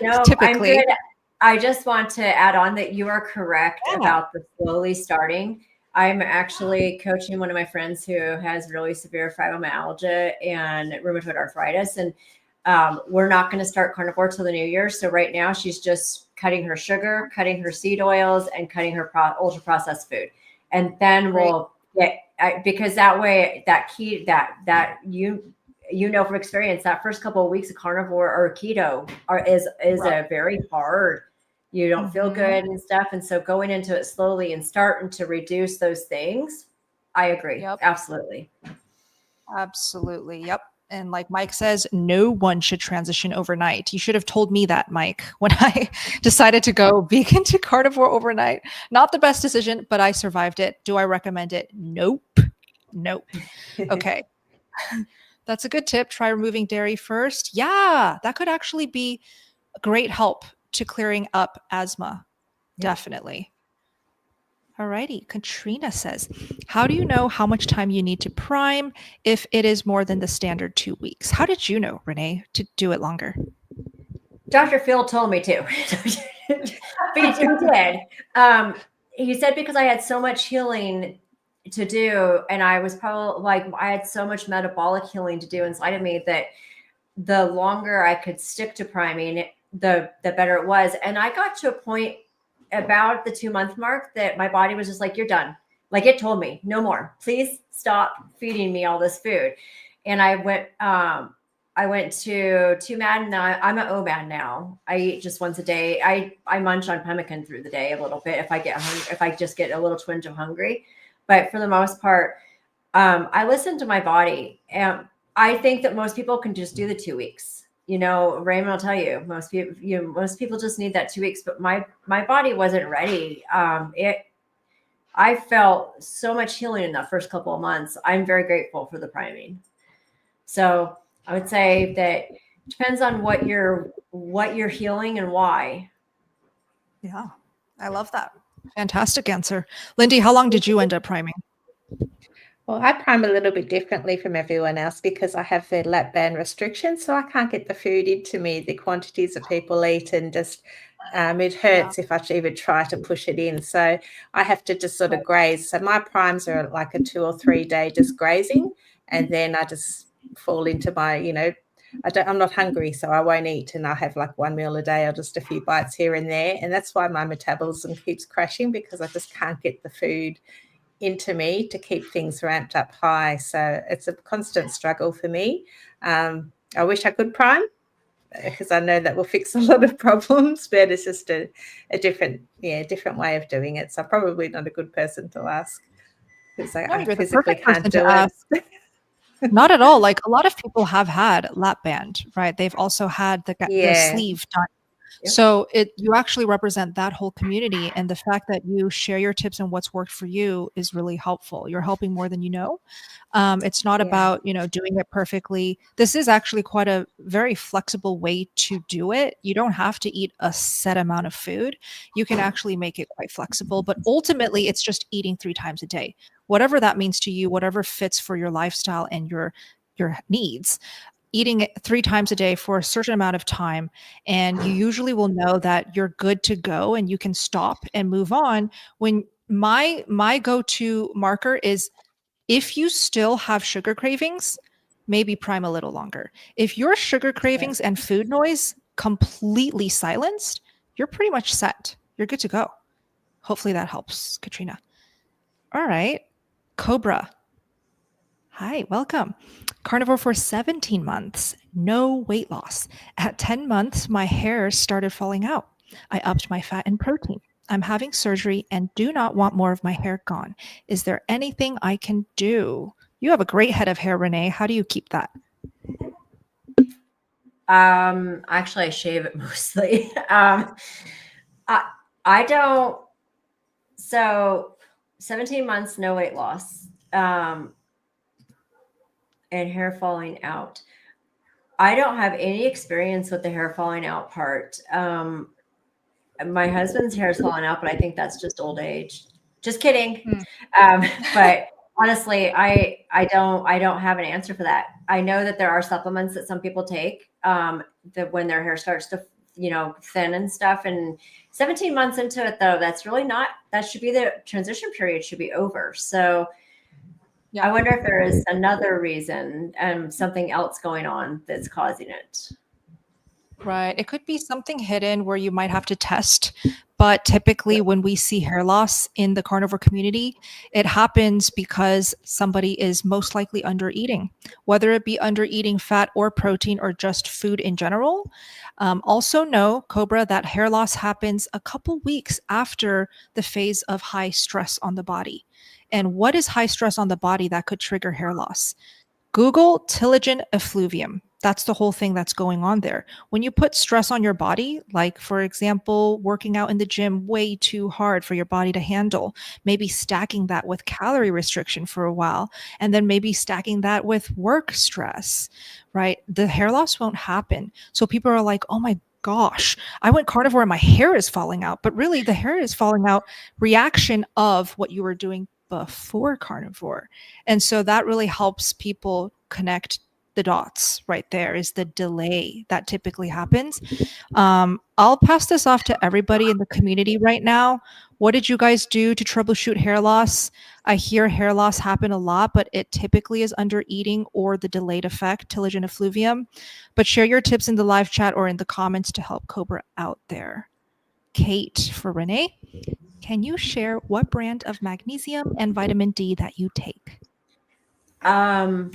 No, typically. I'm good. I just want to add on that you are correct about the slowly starting. I'm actually coaching one of my friends who has really severe fibromyalgia and rheumatoid arthritis, and we're not going to start carnivore till the new year. So right now she's just cutting her sugar, cutting her seed oils, and cutting her ultra processed food. And then we'll get, because that way that from experience, that first couple of weeks of carnivore or keto is a very hard. You don't feel good and stuff. And so going into it slowly and starting to reduce those things, I agree. Yep. Absolutely. Absolutely. Yep. And like Mike says, no one should transition overnight. You should have told me that, Mike, when I decided to go vegan to carnivore overnight. Not the best decision, but I survived it. Do I recommend it? Nope. Okay. That's a good tip. Try removing dairy first. Yeah, that could actually be a great help to clearing up asthma. Yeah. Definitely. All righty. Katrina says, how do you know how much time you need to prime if it is more than the standard 2 weeks? How did you know, Renee, to do it longer? Dr. Phil told me to. But he did. He said because I had so much healing to do, and I was probably I had so much metabolic healing to do inside of me that the longer I could stick to priming, the better it was. And I got to a point about the 2-month mark that my body was just like, you're done. Like, it told me no more, please stop feeding me all this food. And I went to TMAD, and now I'm an OMAD now. I eat just once a day. I munch on pemmican through the day a little bit if I get hungry, if I just get a little twinge of hungry. But for the most part, I listen to my body. And I think that most people can just do the 2 weeks. Raymond will tell you, most people just need that 2 weeks. But my body wasn't ready. I felt so much healing in that first couple of months. I'm very grateful for the priming. So I would say that it depends on what you're healing and why. Yeah, I love that. Fantastic answer. Lindy, how long did you end up priming? Well, I prime a little bit differently from everyone else because I have the lap band restrictions, so I can't get the food into me, the quantities that people eat, and just it hurts if I even try to push it in. So I have to just sort of graze. So my primes are like a 2 or 3 day just grazing, and then I just fall into my, I'm not hungry, so I won't eat, and I have like one meal a day or just a few bites here and there. And that's why my metabolism keeps crashing, because I just can't get the food into me to keep things ramped up high. So it's a constant struggle for me. I wish I could prime, because I know that will fix a lot of problems, but it's just a different way of doing it. So I'm probably not a good person to ask, because I You're the physically perfect can't person do to ask. it. Not at all. Like, a lot of people have had lap band, right? They've also had the sleeve done. Yep. So you actually represent that whole community, and the fact that you share your tips and what's worked for you is really helpful. You're helping more than you know. It's not about, doing it perfectly. This is actually quite a very flexible way to do it. You don't have to eat a set amount of food. You can actually make it quite flexible, but ultimately it's just eating 3 times a day. Whatever that means to you, whatever fits for your lifestyle and your needs. Eating it 3 times a day for a certain amount of time, and you usually will know that you're good to go and you can stop and move on. When my go-to marker is, if you still have sugar cravings, maybe prime a little longer. If your sugar cravings and food noise completely silenced, you're pretty much set. You're good to go. Hopefully that helps, Katrina. All right. Cobra. Hi, welcome. Carnivore for 17 months, no weight loss. At 10 months, my hair started falling out. I upped my fat and protein. I'm having surgery and do not want more of my hair gone. Is there anything I can do? You have a great head of hair, Renee. How do you keep that? Actually, I shave it mostly. I don't. So 17 months, no weight loss, and hair falling out. I don't have any experience with the hair falling out part. My husband's hair is falling out, but I think that's just old age. Just kidding. But honestly, I don't have an answer for that. I know that there are supplements that some people take that when their hair starts to thin and stuff. And 17 months into it, though, that's really not. That should be the transition period should be over. So I wonder if there is another reason, something else going on that's causing it. Right. It could be something hidden where you might have to test. But typically when we see hair loss in the carnivore community, it happens because somebody is most likely under eating, whether it be under eating fat or protein or just food in general. Also know, Cobra, that hair loss happens a couple weeks after the phase of high stress on the body. And what is high stress on the body that could trigger hair loss? Google telogen effluvium. That's the whole thing that's going on there. When you put stress on your body, like, for example, working out in the gym way too hard for your body to handle, maybe stacking that with calorie restriction for a while, and then maybe stacking that with work stress, right? The hair loss won't happen. So people are like, oh my gosh, I went carnivore and my hair is falling out. But really, the hair is falling out reaction of what you were doing before carnivore. And so that really helps people connect the dots. Right there is the delay that typically happens. I'll pass this off to everybody in the community right now. What did you guys do to troubleshoot hair loss? I hear hair loss happen a lot, but it typically is under eating or the delayed effect, telogen effluvium. But share your tips in the live chat or in the comments to help Cobra out there. Kate for Renee. Can you share what brand of magnesium and vitamin D that you take? I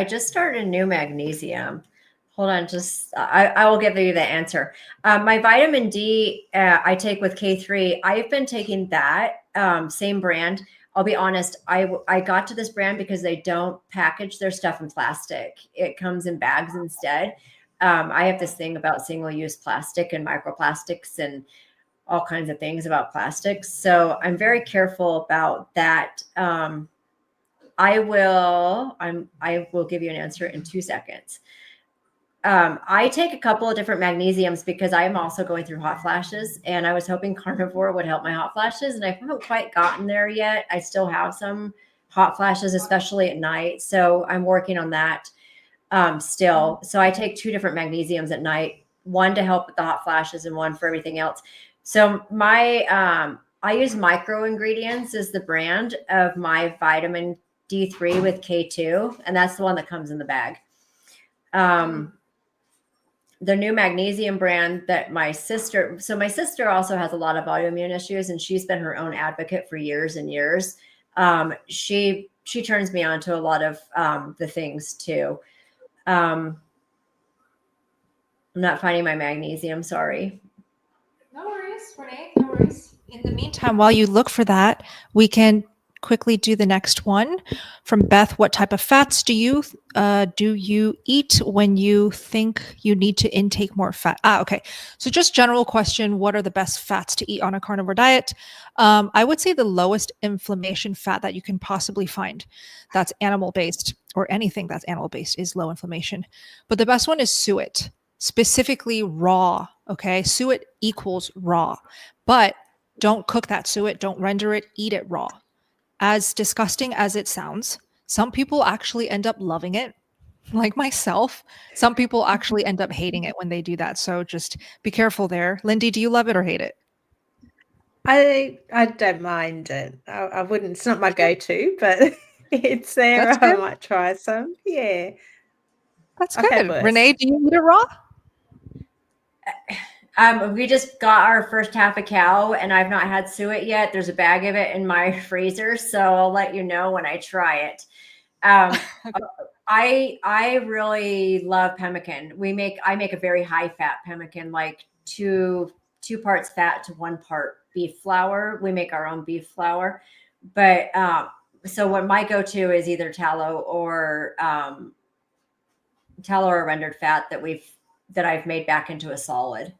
just started a new magnesium. Hold on, I will give you the answer. My vitamin D I take with K3. I've been taking that same brand. I'll be honest, I got to this brand because they don't package their stuff in plastic. It comes in bags instead. I have this thing about single-use plastic and microplastics and all kinds of things about plastics. So I'm very careful about that. I will give you an answer in 2 seconds. I take a couple of different magnesiums because I am also going through hot flashes, and I was hoping Carnivore would help my hot flashes, and I haven't quite gotten there yet. I still have some hot flashes, especially at night. So I'm working on that still. So I take 2 different magnesiums at night, one to help with the hot flashes and one for everything else. So my I use Micro Ingredients as the brand of my vitamin D3 with K2, and that's the one that comes in the bag. The new magnesium brand that my sister also has a lot of autoimmune issues, and she's been her own advocate for years and years. She turns me on to a lot of the things too. I'm not finding my magnesium. Sorry. No worries, Renee. No worries. In the meantime, while you look for that, we can quickly do the next one from Beth. What type of fats do you eat when you think you need to intake more fat? Okay. So just general question, what are the best fats to eat on a carnivore diet? I would say the lowest inflammation fat that you can possibly find that's animal-based, or anything that's animal-based, is low inflammation. But the best one is suet, specifically raw. Okay. Suet equals raw, but don't cook that suet. Don't render it, eat it raw. As disgusting as it sounds, some people actually end up loving it, like myself. Some people actually end up hating it when they do that. So just be careful there. Lindy, do you love it or hate it? I don't mind it. I wouldn't. It's not my go-to, but it's there. That's I good. might try some. Yeah, That's I've had good. worse. Renee, do you eat it raw? We just got our first half a cow, and I've not had suet yet. There's a bag of it in my freezer, so I'll let you know when I try it. I really love pemmican. I make a very high fat pemmican, like two parts fat to 1 part beef flour. We make our own beef flour, but so what my go-to is either tallow or rendered fat that I've made back into a solid.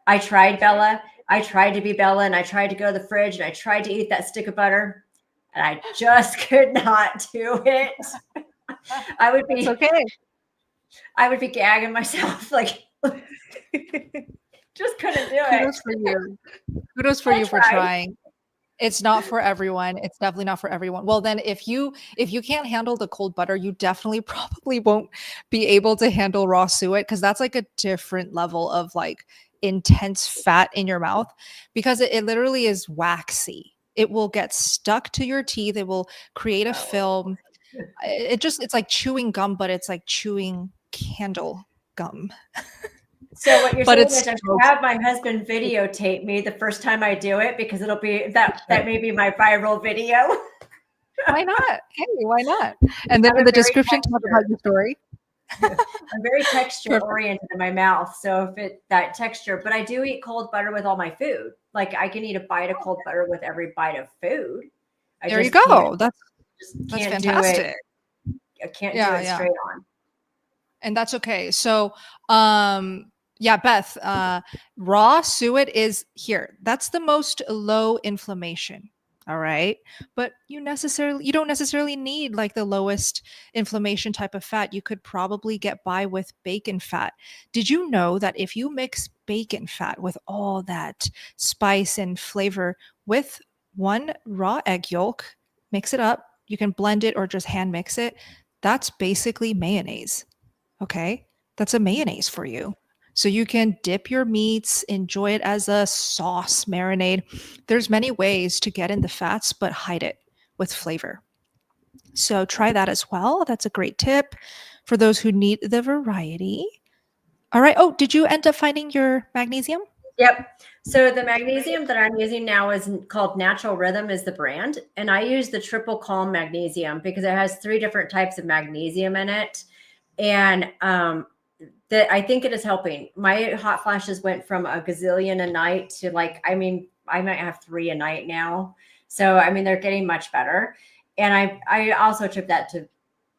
I tried Bella. I tried to be Bella, and I tried to go to the fridge, and I tried to eat that stick of butter, and I just could not do it. I would be okay. I would be gagging myself, like just couldn't do it. Kudos for you. Kudos for you for trying. It's not for everyone. It's definitely not for everyone. Well, then if you can't handle the cold butter, you definitely probably won't be able to handle raw suet, because that's like a different level of like intense fat in your mouth, because it literally is waxy. It will get stuck to your teeth. It will create a film. It's like chewing gum, but it's like chewing candle gum. So what you're But saying it's is I should have my husband videotape me the first time I do it, because it'll be that may be my viral video. Why not? Hey, why not? And then in the description, talk about your story. I'm very texture oriented in my mouth, so that texture. But I do eat cold butter with all my food. Like I can eat a bite of cold butter with every bite of food. There you go. That's I fantastic. can't do it straight on. And that's okay. So, yeah, Beth, raw suet is here. That's the most low inflammation. All right. But you don't necessarily need like the lowest inflammation type of fat. You could probably get by with bacon fat. Did you know that if you mix bacon fat with all that spice and flavor with 1 raw egg yolk, mix it up, you can blend it or just hand mix it. That's basically mayonnaise. Okay. That's a mayonnaise for you. So you can dip your meats, enjoy it as a sauce marinade. There's many ways to get in the fats, but hide it with flavor. So try that as well. That's a great tip for those who need the variety. All right. Oh, did you end up finding your magnesium? Yep. So the magnesium that I'm using now is called Natural Rhythm is the brand. And I use the Triple Calm magnesium because it has 3 different types of magnesium in it. And I think it is helping. My hot flashes went from a gazillion a night to I might have 3 a night now. So, they're getting much better. And I also trip that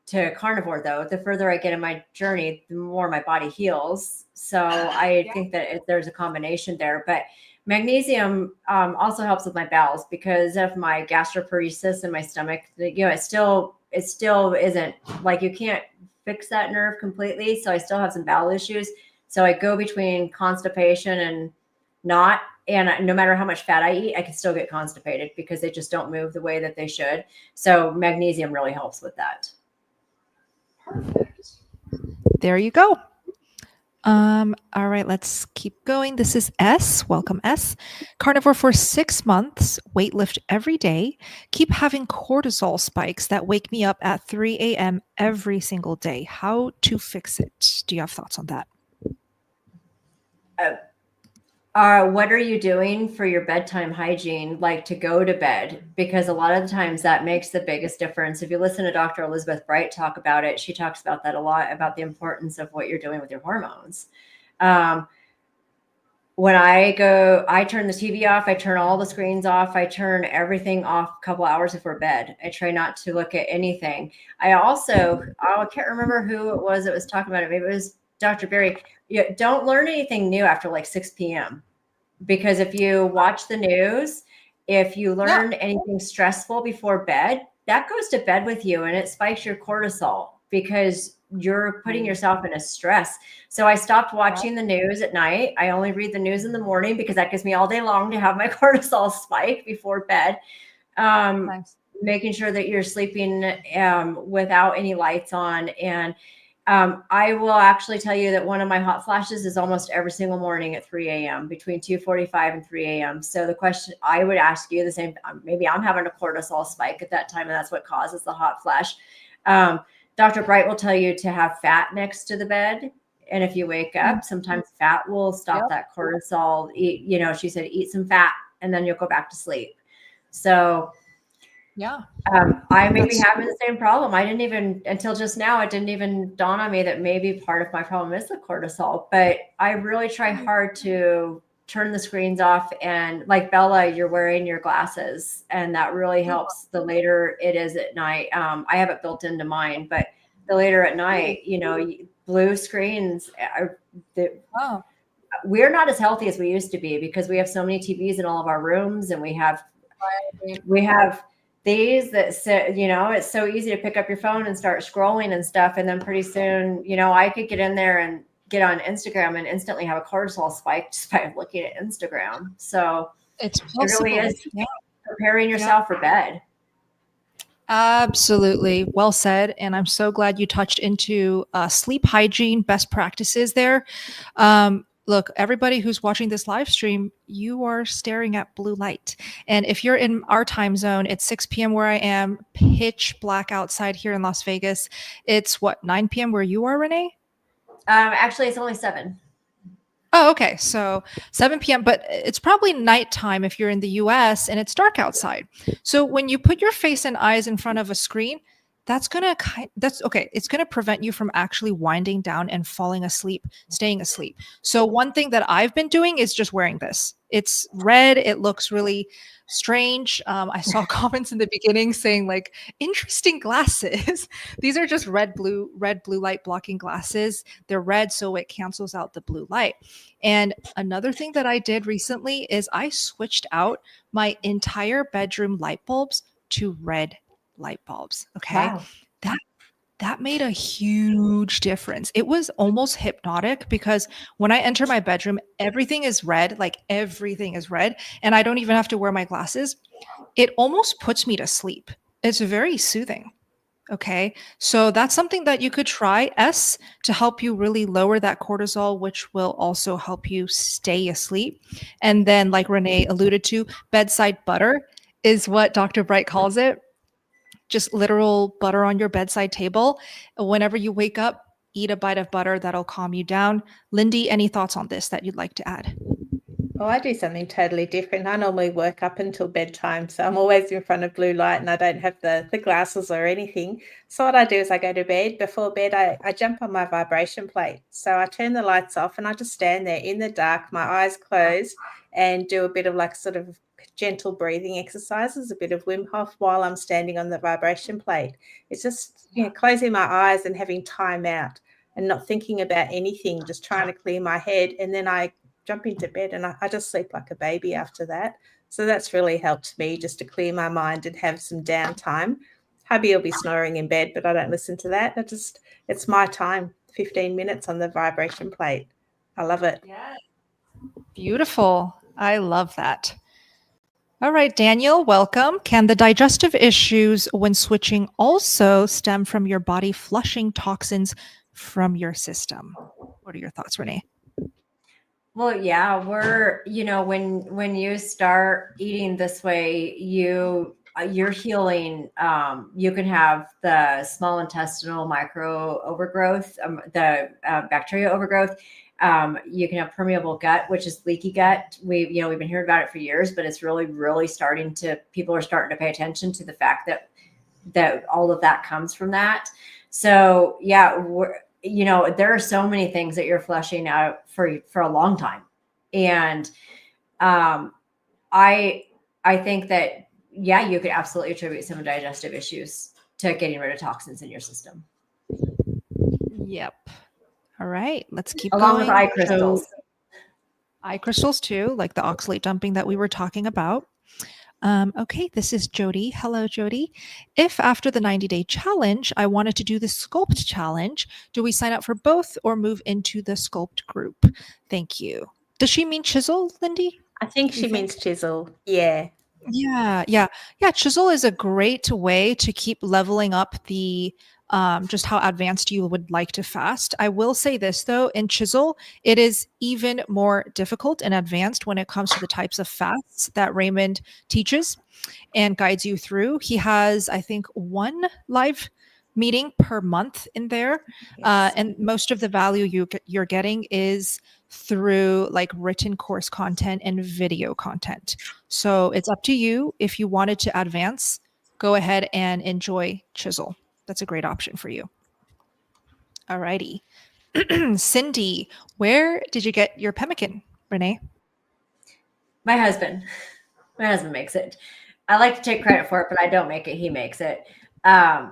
to carnivore though. The further I get in my journey, the more my body heals. So I think that there's a combination there, but magnesium also helps with my bowels because of my gastroparesis in my stomach. It still isn't like you can't fix that nerve completely. So I still have some bowel issues. So I go between constipation and not. And no matter how much fat I eat, I can still get constipated because they just don't move the way that they should. So magnesium really helps with that. Perfect. There you go. All right, let's keep going. This is S. Welcome, S. Carnivore for 6 months, weight lift every day, keep having cortisol spikes that wake me up at 3 a.m. every single day. How to fix it? Do you have thoughts on that? What are you doing for your bedtime hygiene, like to go to bed? Because a lot of the times that makes the biggest difference. If you listen to Dr. Elizabeth Bright talk about it, she talks about that a lot, about the importance of what you're doing with your hormones. When I turn the TV off, I turn all the screens off, I turn everything off a couple hours before bed. I try not to look at anything. I can't remember who it was that was talking about it. Maybe it was Dr. Berry. Don't learn anything new after like 6 p.m. Because if you watch the news, if you learn anything stressful before bed, that goes to bed with you and it spikes your cortisol because you're putting yourself in a stress. So I stopped watching the news at night. I only read the news in the morning because that gives me all day long to have my cortisol spike before bed. Nice. Making sure that you're sleeping without any lights on. And I will actually tell you that one of my hot flashes is almost every single morning at 3 a.m. between 2:45 and 3 a.m. So the question I would ask you the same, maybe I'm having a cortisol spike at that time and that's what causes the hot flash. Dr. Bright will tell you to have fat next to the bed. And if you wake up, sometimes fat will stop that cortisol. She said, eat some fat and then you'll go back to sleep. So I may be having the same problem. Until just now, it didn't even dawn on me that maybe part of my problem is the cortisol, but I really try hard to turn the screens off. And like Bella, you're wearing your glasses and that really helps the later it is at night. I have it built into mine, but the later at night, blue screens we're not as healthy as we used to be because we have so many TVs in all of our rooms and we have these that sit, it's so easy to pick up your phone and start scrolling and stuff. And then pretty soon, I could get in there and get on Instagram and instantly have a cortisol spike just by looking at Instagram. So it really is preparing yourself for bed. Absolutely. Well said. And I'm so glad you touched into sleep hygiene, best practices there. Look, everybody who's watching this live stream, you are staring at blue light. And if you're in our time zone, it's 6 p.m. where I am, pitch black outside here in Las Vegas. It's 9 p.m. where you are, Renee? Actually, it's only 7. Oh, okay. So 7 p.m., but it's probably nighttime if you're in the US and it's dark outside. So when you put your face and eyes in front of a screen, it's going to prevent you from actually winding down and falling asleep, staying asleep. So one thing that I've been doing is just wearing this. It's red. It looks really strange. I saw comments in the beginning saying like, interesting glasses. These are just red blue light blocking glasses. They're red, so it cancels out the blue light. And another thing that I did recently is I switched out my entire bedroom light bulbs to red light bulbs. Okay. Wow. That made a huge difference. It was almost hypnotic because when I enter my bedroom, everything is red, and I don't even have to wear my glasses. It almost puts me to sleep. It's very soothing. Okay. So that's something that you could try, S, to help you really lower that cortisol, which will also help you stay asleep. And then, like Renee alluded to, bedside butter is what Dr. Bright calls it. Just literal butter on your bedside table. Whenever you wake up, eat a bite of butter. That'll calm you down. Lindy, any thoughts on this that you'd like to add? Oh, I do something totally different. I normally work up until bedtime, so I'm always in front of blue light and I don't have the glasses or anything. So what I do is I go to bed. Before bed, I jump on my vibration plate. So I turn the lights off and I just stand there in the dark, my eyes closed, and do a bit of like sort of gentle breathing exercises, a bit of Wim Hof while I'm standing on the vibration plate. It's just, closing my eyes and having time out and not thinking about anything, just trying to clear my head. And then I jump into bed and I just sleep like a baby after that. So that's really helped me just to clear my mind and have some downtime. Hubby will be snoring in bed, but I don't listen to that. It's my time. 15 minutes on the vibration plate. I love it. Yeah. Beautiful. I love that. All right, Daniel, welcome. Can the digestive issues when switching also stem from your body flushing toxins from your system? What are your thoughts, Renee? Well, yeah, when you start eating this way, you're healing. You can have the small intestinal micro overgrowth, the bacteria overgrowth. You can have permeable gut, which is leaky gut. We've been hearing about it for years, but it's really, really people are starting to pay attention to the fact that all of that comes from that. So yeah, there are so many things that you're flushing out for a long time. And I think that, yeah, you could absolutely attribute some digestive issues to getting rid of toxins in your system. Yep. All right, let's keep Along going. with eye crystals. Eye crystals too, like the oxalate dumping that we were talking about. Okay, this is Jody. Hello, Jody. If after the 90-day challenge, I wanted to do the Sculpt challenge, do we sign up for both or move into the Sculpt group? Thank you. Does she mean chisel, Lindy? I think she means chisel. Yeah. Yeah. Chisel is a great way to keep leveling up the just how advanced you would like to fast. I will say this though, in Chisel, it is even more difficult and advanced when it comes to the types of fasts that Raymond teaches and guides you through. He has, I think, one live meeting per month in there. Yes. And most of the value you're getting is through like written course content and video content. So it's up to you. If you wanted to advance, go ahead and enjoy Chisel. That's a great option for you. All righty. Cindy, where did you get your pemmican, Renee? My husband makes it. I like to take credit for it, but I don't make it. He makes it. I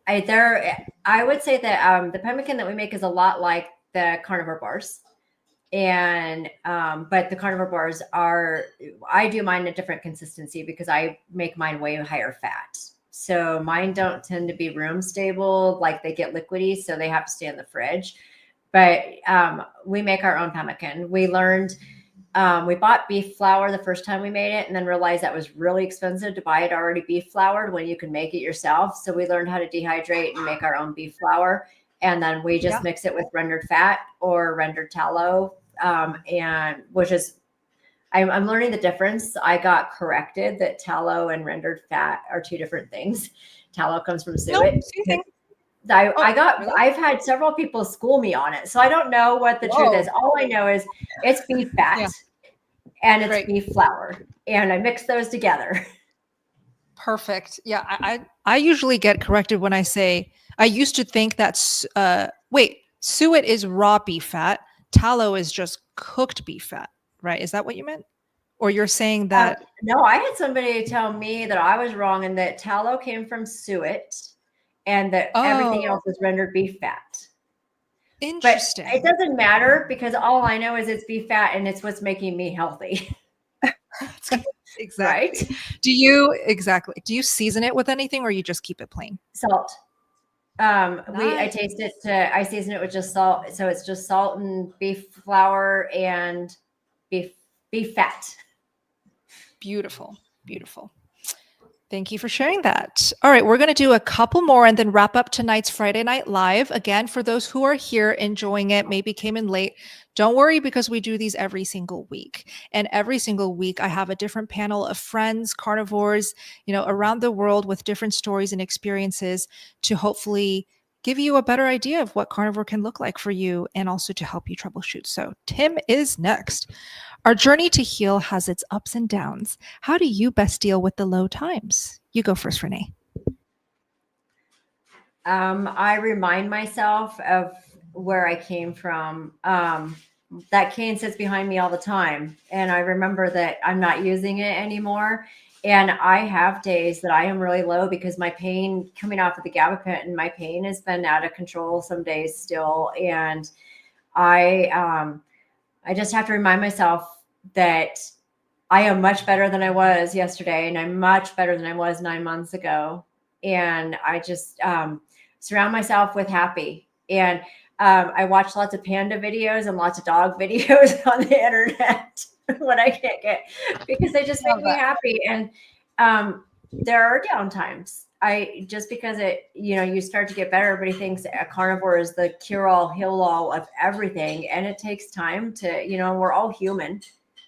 would say that the pemmican that we make is a lot like the carnivore bars. And but the carnivore bars I do mine a different consistency because I make mine way higher fat. So mine don't tend to be room stable, like they get liquidy, so they have to stay in the fridge. But we make our own pemmican. We learned, we bought beef flour the first time we made it and then realized that was really expensive to buy it already beef floured when you can make it yourself. So we learned how to dehydrate and make our own beef flour. And then we just mix it with rendered fat or rendered tallow. I'm learning the difference. I got corrected that tallow and rendered fat are two different things. Tallow comes from suet. No, I've had several people school me on it. So I don't know what the truth is. All I know is it's beef fat and it's beef flour. And I mix those together. Perfect. Yeah. I usually get corrected when I say, I used to think that, suet is raw beef fat. Tallow is just cooked beef fat, right? Is that what you meant? Or you're saying that? No, I had somebody tell me that I was wrong and that tallow came from suet and that everything else is rendered beaf fat. Interesting. But it doesn't matter because all I know is it's beef fat and it's what's making me healthy. Exactly. Right? Do you season it with anything or you just keep it plain? Salt. Nice. I season it with just salt. So it's just salt and beef flour and beef fat. Beautiful. Thank you for sharing that. All right, we're going to do a couple more and then wrap up tonight's Friday Night Live. Again, for those who are here enjoying it, maybe came in late, don't worry because we do these every single week. And every single week, I have a different panel of friends, carnivores, around the world with different stories and experiences to hopefully give you a better idea of what carnivore can look like for you and also to help you troubleshoot. So Tim is next. Our journey to heal has its ups and downs. How do you best deal with the low times? You go first, Renee. I remind myself of where I came from. That cane sits behind me all the time. And I remember that I'm not using it anymore. And I have days that I am really low because my pain coming off of the gabapentin, my pain has been out of control some days still. And I just have to remind myself that I am much better than I was yesterday. And I'm much better than I was 9 months ago. and I just surround myself with happy. And I watch lots of panda videos and lots of dog videos on the internet when I can't get, because they just make me happy. And there are down times. Just because you start to get better, everybody thinks a carnivore is the cure-all, heal-all of everything. And it takes time to, we're all human.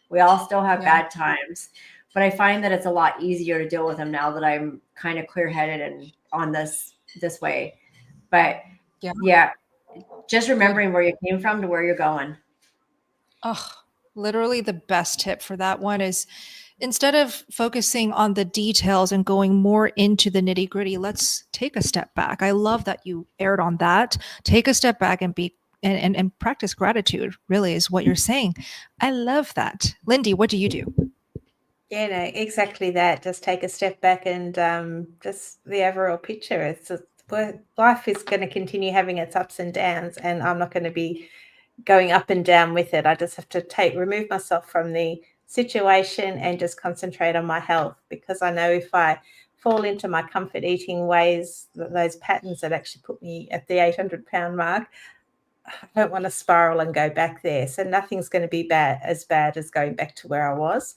We all still have bad times, but I find that it's a lot easier to deal with them now that I'm kind of clear-headed and on this way. But yeah, just remembering where you came from to where you're going. Oh, literally the best tip for that one is, instead of focusing on the details and going more into the nitty gritty, let's take a step back. I love that you aired on that. Take a step back and and practice gratitude, really, is what you're saying. I love that. Lindy, what do you do? Yeah, no, exactly that. Just take a step back and just the overall picture. It's life is going to continue having its ups and downs, and I'm not going to be going up and down with it. I just have to remove myself from the situation and just concentrate on my health, because I know if I fall into my comfort eating ways, those patterns that actually put me at the 800-pound mark, I don't want to spiral and go back there. So nothing's going to be as bad as going back to where I was.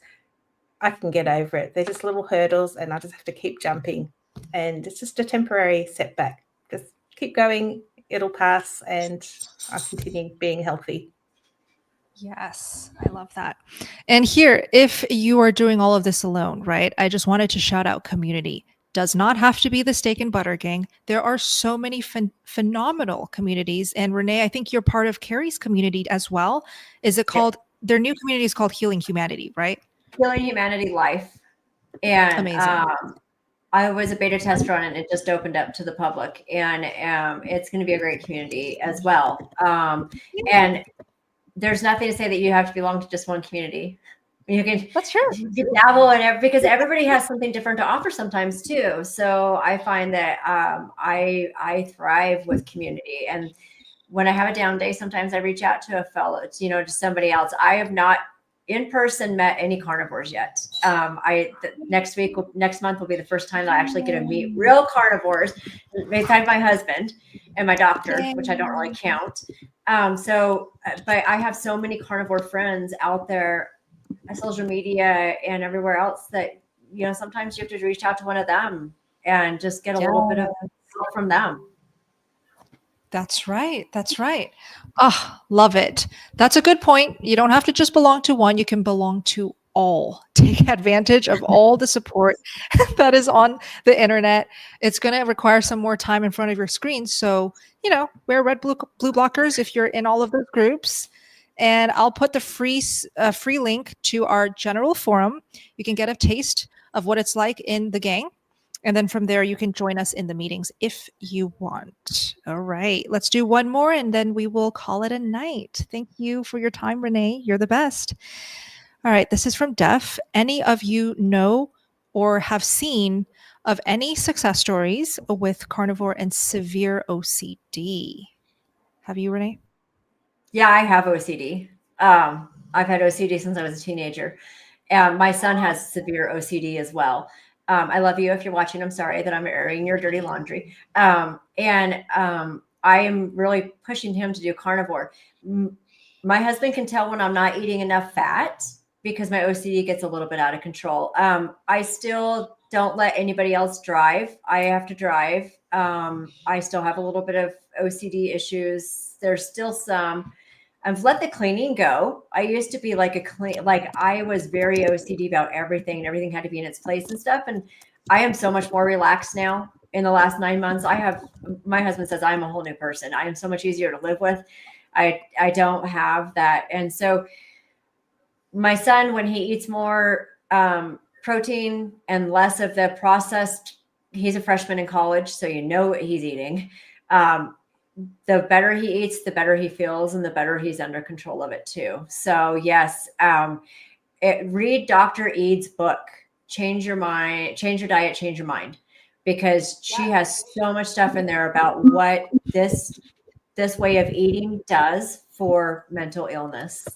I can get over it. They're just little hurdles, and I just have to keep jumping. And it's just a temporary setback. Just keep going. It'll pass, and I'll continue being healthy. Yes, I love that. And here, if you are doing all of this alone, right? I just wanted to shout out community. Does not have to be the Steak and Butter Gang. There are so many phenomenal communities. And Renee, I think you're part of Carrie's community as well. Is it called, their new community is called Healing Humanity, right? Healing Humanity Life. And amazing. I was a beta tester on it, and it just opened up to the public. And it's going to be a great community as well. And there's nothing to say that you have to belong to just one community. That's true. You can dabble in because everybody has something different to offer sometimes too. So I find that I thrive with community. And when I have a down day, sometimes I reach out to a fellow, to somebody else. I have not in person met any carnivores yet. Next month will be the first time that I actually get to meet real carnivores, besides my husband and my doctor, which I don't really count. But I have so many carnivore friends out there on social media and everywhere else that, sometimes you have to reach out to one of them and just get a little bit of help from them. That's right. That's right. Oh, love it. That's a good point. You don't have to just belong to one. You can belong to all. Take advantage of all the support that is on the internet. It's going to require some more time in front of your screen. So, wear red, blue blockers if you're in all of those groups. And I'll put the free link to our general forum. You can get a taste of what it's like in the gang. And then from there, you can join us in the meetings if you want. All right, let's do one more and then we will call it a night. Thank you for your time, Renee. You're the best. All right, this is from Def. Any of you know or have seen of any success stories with carnivore and severe OCD? Have you, Renee? Yeah, I have OCD. I've had OCD since I was a teenager. My son has severe OCD as well. I love you if you're watching. I'm sorry that I'm airing your dirty laundry. I am really pushing him to do carnivore. My husband can tell when I'm not eating enough fat because my OCD gets a little bit out of control. I still don't let anybody else drive. I have to drive. I still have a little bit of OCD issues. There's still some. I've let the cleaning go. I used to be I was very OCD about everything, and everything had to be in its place and stuff. And I am so much more relaxed now. In the last 9 months, my husband says I'm a whole new person. I am so much easier to live with. I don't have that. And so my son, when he eats more protein and less of the processed, he's a freshman in college, so what he's eating. The better he eats, the better he feels, and the better he's under control of it too. So yes, read Dr. Ead's book, Change Your Mind, Change Your Diet, Change Your Mind, because she has so much stuff in there about what this way of eating does for mental illness.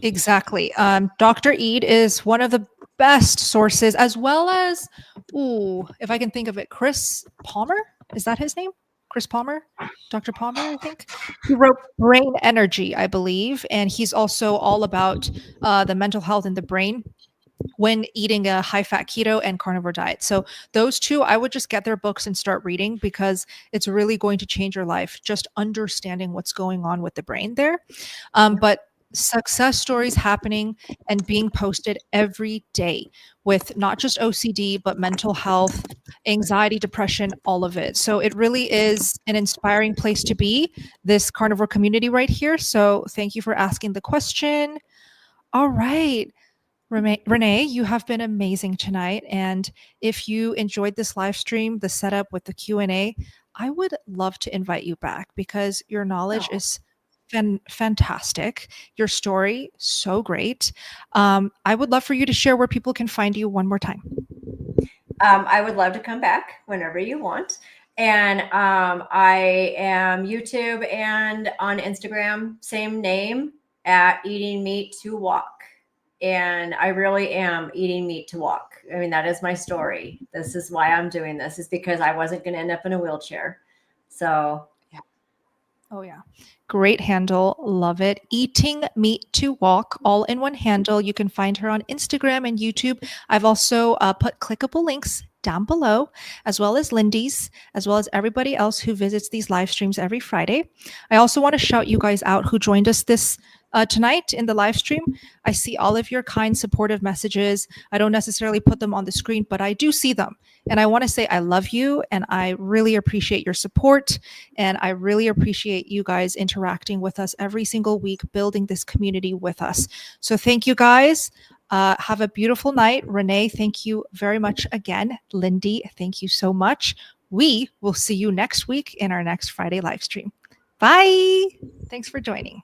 Exactly. Dr. Ead is one of the best sources, as well as, if I can think of it, Chris Palmer. Is that his name? Chris Palmer? Dr. Palmer, I think. He wrote Brain Energy, I believe. And he's also all about the mental health in the brain when eating a high-fat keto and carnivore diet. So those two, I would just get their books and start reading, because it's really going to change your life, just understanding what's going on with the brain there. But success stories happening and being posted every day with not just OCD, but mental health, anxiety, depression, all of it. So it really is an inspiring place to be, this carnivore community right here. So thank you for asking the question. All right. Renee, you have been amazing tonight. And if you enjoyed this live stream, the setup with the Q&A, I would love to invite you back, because your knowledge is fantastic. Your story, so great. I would love for you to share where people can find you one more time. I would love to come back whenever you want. And I am YouTube and on Instagram, same name, at Eating Meat to Walk. And I really am eating meat to walk. I mean, that is my story. This is why I'm doing this, is because I wasn't going to end up in a wheelchair. So, yeah. Oh, yeah. Great handle. Love it. Eating Meat to Walk, all in one handle. You can find her on Instagram and YouTube. I've also put clickable links down below, as well as Lindy's, as well as everybody else who visits these live streams every Friday. I also want to shout you guys out who joined us this tonight in the live stream. I see all of your kind, supportive messages. I don't necessarily put them on the screen, but I do see them. And I want to say I love you, and I really appreciate your support. And I really appreciate you guys interacting with us every single week, building this community with us. So thank you guys. Have a beautiful night. Renee, thank you very much again. Lindy, thank you so much. We will see you next week in our next Friday live stream. Bye. Thanks for joining.